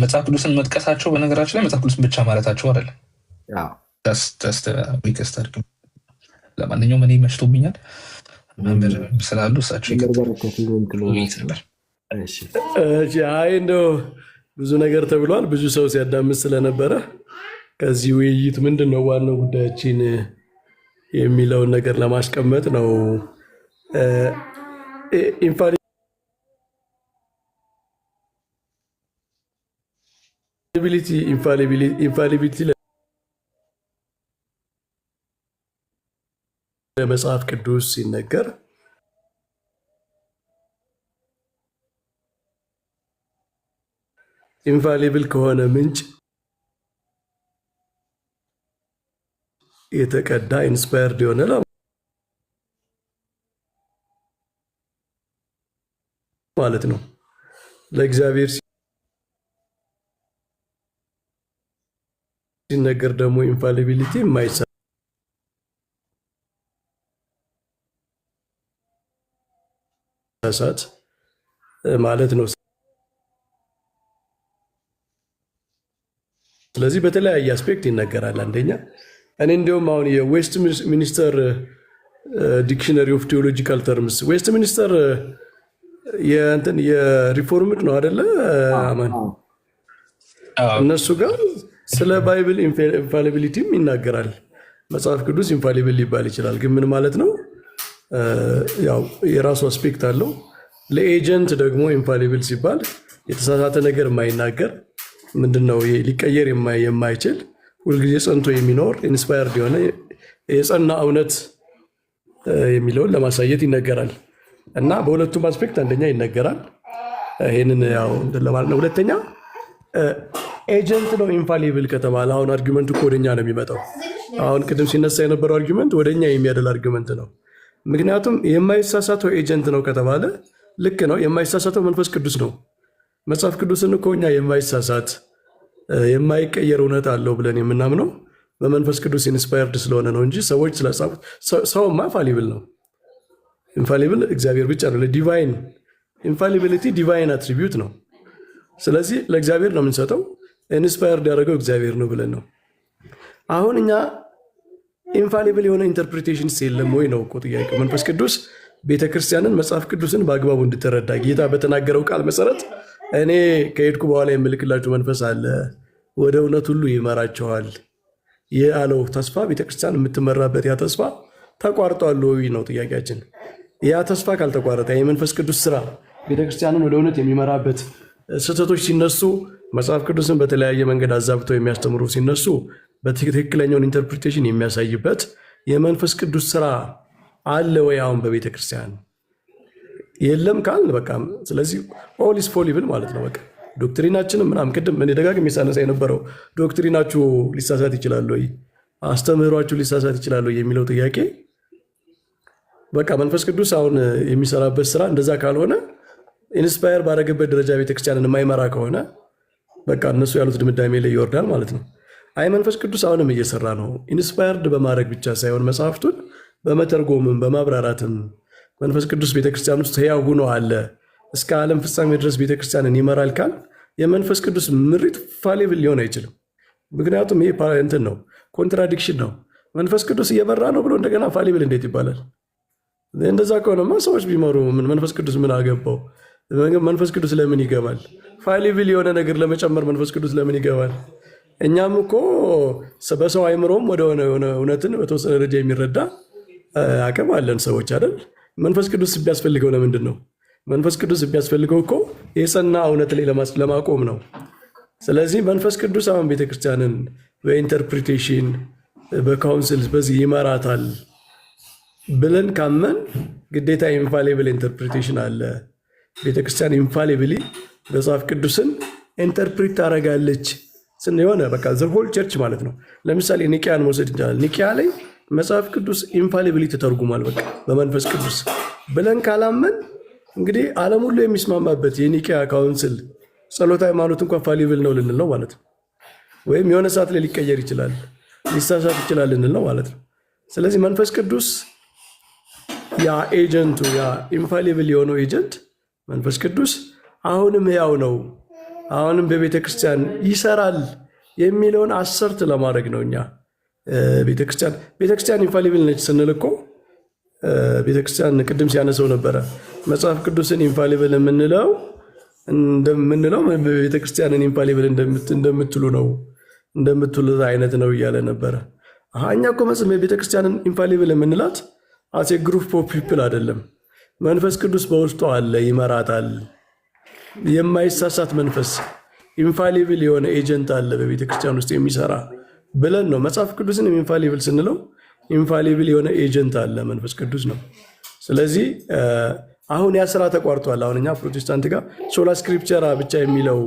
መጽሐፍ ቅዱስን መጥቀሳቸው በነገራችን ላይ መጽሐፍ ቅዱስን ብቻ ማለታቸው አይደለም። ለማንኛውም እኔ መሽቶብኛል መምህር ስላሉ እሳቸው ነበር። እንደው ብዙ ነገር ተብሏል። ብዙ ሰው ሲያዳምጥ ስለነበረ ከዚህ ውይይት ምንድን ነው ዋናው ጉዳያችን የሚለውን ነገር ለማስቀመጥ ነው። ኢንፋሊቢሊቲ መጽሐፍ ቅዱስ ሲነገር ኢንፋሊብል ከሆነ ምንጭ የተቀዳ ኢንስፓየርድ የሆነ ማለት ነው። ለእግዚአብሔር ሲነገር ደግሞ ኢንፋሊቢሊቲ የማይሳሳት ማለት ነው። ስለዚህ በተለያየ አስፔክት ይነገራል። አንደኛ እኔ እንዲሁም አሁን የዌስት ሚኒስተር ዲክሽነሪ ኦፍ ቴዎሎጂካል ተርምስ ዌስት ሚኒስተር የሪፎርምድ ነው አደለ? አማን እነሱ ጋር ስለ ባይብል ኢንፋሊቢሊቲም ይናገራል። መጽሐፍ ቅዱስ ኢንፋሊብል ሊባል ይችላል፣ ግን ምን ማለት ነው? ያው የራሱ አስፔክት አለው። ለኤጀንት ደግሞ ኢንፋሊብል ሲባል የተሳሳተ ነገር የማይናገር ምንድነው ሊቀየር የማይችል ሁልጊዜ ጸንቶ የሚኖር ኢንስፓየርድ የሆነ የጸና እውነት የሚለውን ለማሳየት ይነገራል። እና በሁለቱም አስፔክት አንደኛ ይነገራል። ይህንን ያው ለማለት ነው። ሁለተኛ ኤጀንት ነው ኢንፋሊብል ከተባለ አሁን አርጊመንቱ ወደኛ ነው የሚመጣው። አሁን ቅድም ሲነሳ የነበረው አርጊመንት ወደኛ የሚያደል አርጊመንት ነው። ምክንያቱም የማይሳሳተው ኤጀንት ነው ከተባለ ልክ ነው። የማይሳሳተው መንፈስ ቅዱስ ነው። መጽሐፍ ቅዱስን እኮ እኛ የማይሳሳት የማይቀየር እውነት አለው ብለን የምናምነው በመንፈስ ቅዱስ ኢንስፓየርድ ስለሆነ ነው እንጂ ሰዎች ስለጻፉት ሰውማ ፋሊብል ነው። ኢንፋሊብል እግዚአብሔር ብቻ ነው። ለዲቫይን ኢንፋሊቢሊቲ ዲቫይን አትሪቢዩት ነው። ስለዚህ ለእግዚአብሔር ነው የምንሰጠው። ኢንስፓየርድ ያደረገው እግዚአብሔር ነው ብለን ነው። አሁን እኛ ኢንፋሊብል የሆነ ኢንተርፕሪቴሽንስ የለም ወይ ነው እኮ ጥያቄው። መንፈስ ቅዱስ ቤተክርስቲያንን መጽሐፍ ቅዱስን በአግባቡ እንድትረዳ ጌታ በተናገረው ቃል መሰረት እኔ ከሄድኩ በኋላ የምልክላችሁ መንፈስ አለ፣ ወደ እውነት ሁሉ ይመራችኋል ያለው ተስፋ ቤተክርስቲያን የምትመራበት ያ ተስፋ ተቋርጧል ወይ ነው ጥያቄያችን። ያ ተስፋ ካልተቋረጠ የመንፈስ ቅዱስ ስራ ቤተክርስቲያንን ወደ እውነት የሚመራበት ስህተቶች ሲነሱ መጽሐፍ ቅዱስን በተለያየ መንገድ አዛብተው የሚያስተምሩ ሲነሱ በትክክለኛውን ኢንተርፕሪቴሽን የሚያሳይበት የመንፈስ ቅዱስ ስራ አለ ወይ አሁን በቤተክርስቲያን? የለም ካል በቃ ስለዚህ ኦል ኢዝ ፎሊብል ማለት ነው። በቃ ዶክትሪናችንም ምናምን ቅድም እኔ ደጋግሜ ሳነሳ የነበረው ዶክትሪናችሁ ሊሳሳት ይችላል ወይ፣ አስተምህሯችሁ ሊሳሳት ይችላል ወይ የሚለው ጥያቄ በቃ መንፈስ ቅዱስ አሁን የሚሰራበት ስራ እንደዛ ካልሆነ ኢንስፓየር ባደረገበት ደረጃ ቤተክርስቲያንን የማይመራ ከሆነ በቃ እነሱ ያሉት ድምዳሜ ላይ ይወርዳል ማለት ነው። አይ መንፈስ ቅዱስ አሁንም እየሰራ ነው። ኢንስፓየርድ በማድረግ ብቻ ሳይሆን መጽሐፍቱን በመተርጎምም በማብራራትም መንፈስ ቅዱስ ቤተክርስቲያን ውስጥ ሕያው ሆኖ አለ። እስከ ዓለም ፍጻሜ ድረስ ቤተክርስቲያንን ይመራል ካል የመንፈስ ቅዱስ ምሪት ፋሊብል ሊሆን አይችልም። ምክንያቱም ይሄ እንትን ነው፣ ኮንትራዲክሽን ነው። መንፈስ ቅዱስ እየመራ ነው ብሎ እንደገና ፋሊብል እንዴት ይባላል? እንደዛ ከሆነማ ሰዎች ቢመሩ መንፈስ ቅዱስ ምን አገባው? መንፈስ ቅዱስ ለምን ይገባል? ፋሊብል የሆነ ነገር ለመጨመር መንፈስ ቅዱስ ለምን ይገባል? እኛም እኮ በሰው አይምሮም ወደ እውነትን በተወሰነ ደረጃ የሚረዳ አቅም አለን ሰዎች አይደል? መንፈስ ቅዱስ ቢያስፈልገው ለምንድን ነው? መንፈስ ቅዱስ ቢያስፈልገው እኮ የጸና እውነት ላይ ለማቆም ነው። ስለዚህ መንፈስ ቅዱስ አሁን ቤተክርስቲያንን በኢንተርፕሪቴሽን በካውንስል በዚህ ይመራታል ብለን ካመን ግዴታ ኢንፋሊብል ኢንተርፕሪቴሽን አለ። ቤተክርስቲያን ኢንፋሊብሊ መጽሐፍ ቅዱስን ኢንተርፕሪት ታደርጋለች የሆነ በቃ ዘሆል ቸርች ማለት ነው። ለምሳሌ ኒቅያን መውሰድ እንችላለን። ኒቅያ ላይ መጽሐፍ ቅዱስ ኢንፋሊብሊ ተተርጉሟል በቃ በመንፈስ ቅዱስ ብለን ካላመን እንግዲህ ዓለም ሁሉ የሚስማማበት የኒቅያ ካውንስል ጸሎት ሃይማኖት እንኳን ፋሊብል ነው ልንል ነው ማለት ነው። ወይም የሆነ ሰዓት ላይ ሊቀየር ይችላል፣ ሊሳሳት ይችላል ልንል ነው ማለት ነው። ስለዚህ መንፈስ ቅዱስ ያ ኤጀንቱ ያ ኢንፋሊብል የሆነው ኤጀንት መንፈስ ቅዱስ አሁንም ሕያው ነው፣ አሁንም በቤተ ክርስቲያን ይሰራል የሚለውን አሰርት ለማድረግ ነው። እኛ ቤተክርስቲያን ኢንፋሊብል ነች ስንል እኮ ቤተክርስቲያን ቅድም ሲያነሰው ነበረ መጽሐፍ ቅዱስን ኢንፋሊብል የምንለው ቤተክርስቲያንን ኢንፋሊብል እንደምትሉ ነው እንደምትሉት አይነት ነው እያለ ነበረ። እኛ እኮ ቤተክርስቲያንን ኢንፋሊብል የምንላት አሴ ግሩፕ ኦፍ ፒፕል አይደለም። መንፈስ ቅዱስ በውስጡ አለ፣ ይመራታል። የማይሳሳት መንፈስ ኢንፋሊብል የሆነ ኤጀንት አለ በቤተክርስቲያን ውስጥ የሚሰራ ብለን ነው መጽሐፍ ቅዱስን ኢንፋሊብል ስንለው ኢንፋሊብል የሆነ ኤጀንት አለ፣ መንፈስ ቅዱስ ነው። ስለዚህ አሁን ያ ስራ ተቋርጧል። አሁን እኛ ፕሮቴስታንት ጋር ሶላ ስክሪፕቸራ ብቻ የሚለው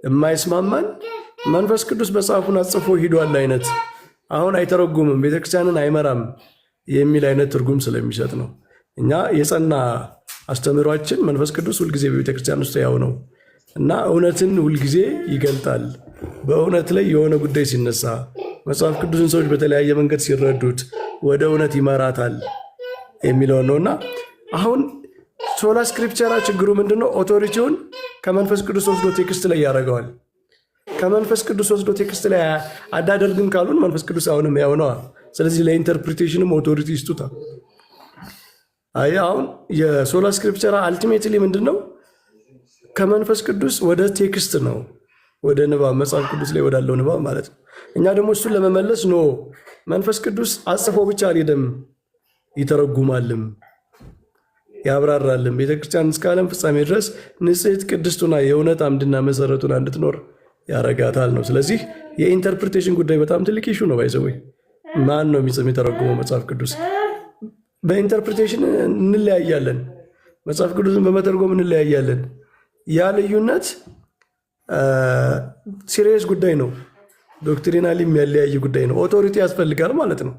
የማይስማማን መንፈስ ቅዱስ መጽሐፉን አጽፎ ሂዷል አይነት አሁን አይተረጉምም፣ ቤተክርስቲያንን አይመራም የሚል አይነት ትርጉም ስለሚሰጥ ነው። እኛ የጸና አስተምህሯችን መንፈስ ቅዱስ ሁልጊዜ በቤተክርስቲያን ውስጥ ያው ነው እና እውነትን ሁልጊዜ ይገልጣል። በእውነት ላይ የሆነ ጉዳይ ሲነሳ መጽሐፍ ቅዱስን ሰዎች በተለያየ መንገድ ሲረዱት ወደ እውነት ይመራታል የሚለውን ነው እና አሁን ሶላ ስክሪፕቸራ ችግሩ ምንድነው? ኦቶሪቲውን ከመንፈስ ቅዱስ ወስዶ ቴክስት ላይ ያደርገዋል። ከመንፈስ ቅዱስ ወስዶ ቴክስት ላይ አዳደርግም ካሉን መንፈስ ቅዱስ አሁንም ያው ነዋ። ስለዚህ ለኢንተርፕሪቴሽንም ኦቶሪቲ ይስጡታ። አይ አሁን የሶላ ስክሪፕቸራ አልቲሜትሊ ምንድነው? ከመንፈስ ቅዱስ ወደ ቴክስት ነው፣ ወደ ንባብ፣ መጽሐፍ ቅዱስ ላይ ወዳለው ንባብ ማለት ነው። እኛ ደግሞ እሱን ለመመለስ ኖ መንፈስ ቅዱስ አጽፎ ብቻ አልሄደም፣ ይተረጉማልም ያብራራልም። ቤተክርስቲያን እስከ ዓለም ፍጻሜ ድረስ ንጽሕት ቅድስቱና የእውነት አምድና መሰረቱን እንድትኖር ያረጋታል ነው። ስለዚህ የኢንተርፕሪቴሽን ጉዳይ በጣም ትልቅ ኢሹ ነው። ባይዘወይ ማን ነው የሚተረጉመው መጽሐፍ ቅዱስ? በኢንተርፕሪቴሽን እንለያያለን፣ መጽሐፍ ቅዱስን በመተርጎም እንለያያለን። ያ ልዩነት ሲሪየስ ጉዳይ ነው። ዶክትሪናሊ የሚያለያይ ጉዳይ ነው። ኦቶሪቲ ያስፈልጋል ማለት ነው።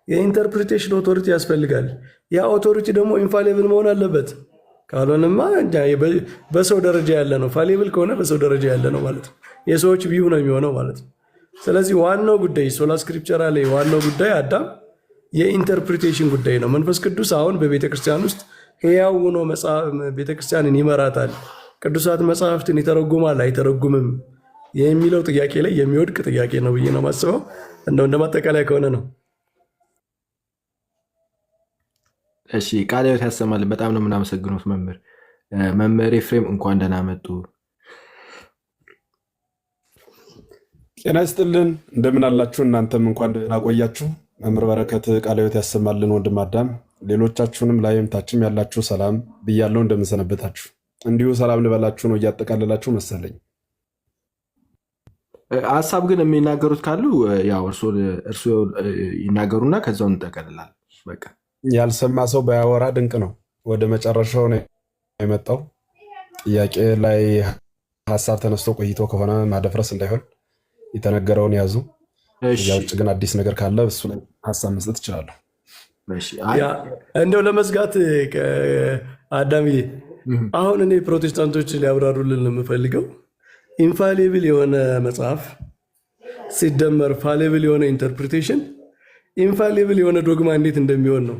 የኢንተርፕሪቴሽን ኦቶሪቲ ያስፈልጋል። ያ ኦቶሪቲ ደግሞ ኢንፋሊብል መሆን አለበት። ካልሆነማ በሰው ደረጃ ያለ ነው። ፋሊብል ከሆነ በሰው ደረጃ ያለ ነው ማለት ነው። የሰዎች ቢዩ ነው የሚሆነው ማለት ነው። ስለዚህ ዋናው ጉዳይ ሶላ ስክሪፕቸራ ላይ ዋናው ጉዳይ አዳም የኢንተርፕሪቴሽን ጉዳይ ነው። መንፈስ ቅዱስ አሁን በቤተክርስቲያን ውስጥ ሕያው ሆኖ ቤተክርስቲያንን ይመራታል፣ ቅዱሳት መጽሐፍትን ይተረጉማል አይተረጉምም የሚለው ጥያቄ ላይ የሚወድቅ ጥያቄ ነው ብዬ ነው የማስበው። እንደ ማጠቃለያ ከሆነ ነው። እሺ ቃለ ሕይወት ያሰማልን። በጣም ነው የምናመሰግኑት መምህር ኤፍሬም፣ እንኳን ደህና መጡ። ጤና ይስጥልን፣ እንደምን አላችሁ? እናንተም እንኳን ደህና ቆያችሁ። መምህር በረከት ቃለ ሕይወት ያሰማልን። ወንድም አዳም፣ ሌሎቻችሁንም ላይም ታችም ያላችሁ ሰላም ብያለሁ። እንደምንሰነበታችሁ። እንዲሁ ሰላም ልበላችሁ ነው እያጠቃለላችሁ መሰለኝ። ሀሳብ ግን የሚናገሩት ካሉ ያው እርሱ ይናገሩና ከዛው እንጠቀልላል። በቃ ያልሰማ ሰው ባያወራ ድንቅ ነው። ወደ መጨረሻው ነው የመጣው። ጥያቄ ላይ ሀሳብ ተነስቶ ቆይቶ ከሆነ ማደፍረስ እንዳይሆን የተነገረውን ያዙ። እዚያ ውጭ ግን አዲስ ነገር ካለ እሱ ላይ ሀሳብ መስጠት እችላለሁ። እንደው ለመዝጋት አዳምዬ፣ አሁን እኔ ፕሮቴስታንቶች ሊያብራሩልን የምፈልገው ኢንፋሊብል የሆነ መጽሐፍ ሲደመር ፋሊብል የሆነ ኢንተርፕሪቴሽን ኢንፋሊብል የሆነ ዶግማ እንዴት እንደሚሆን ነው።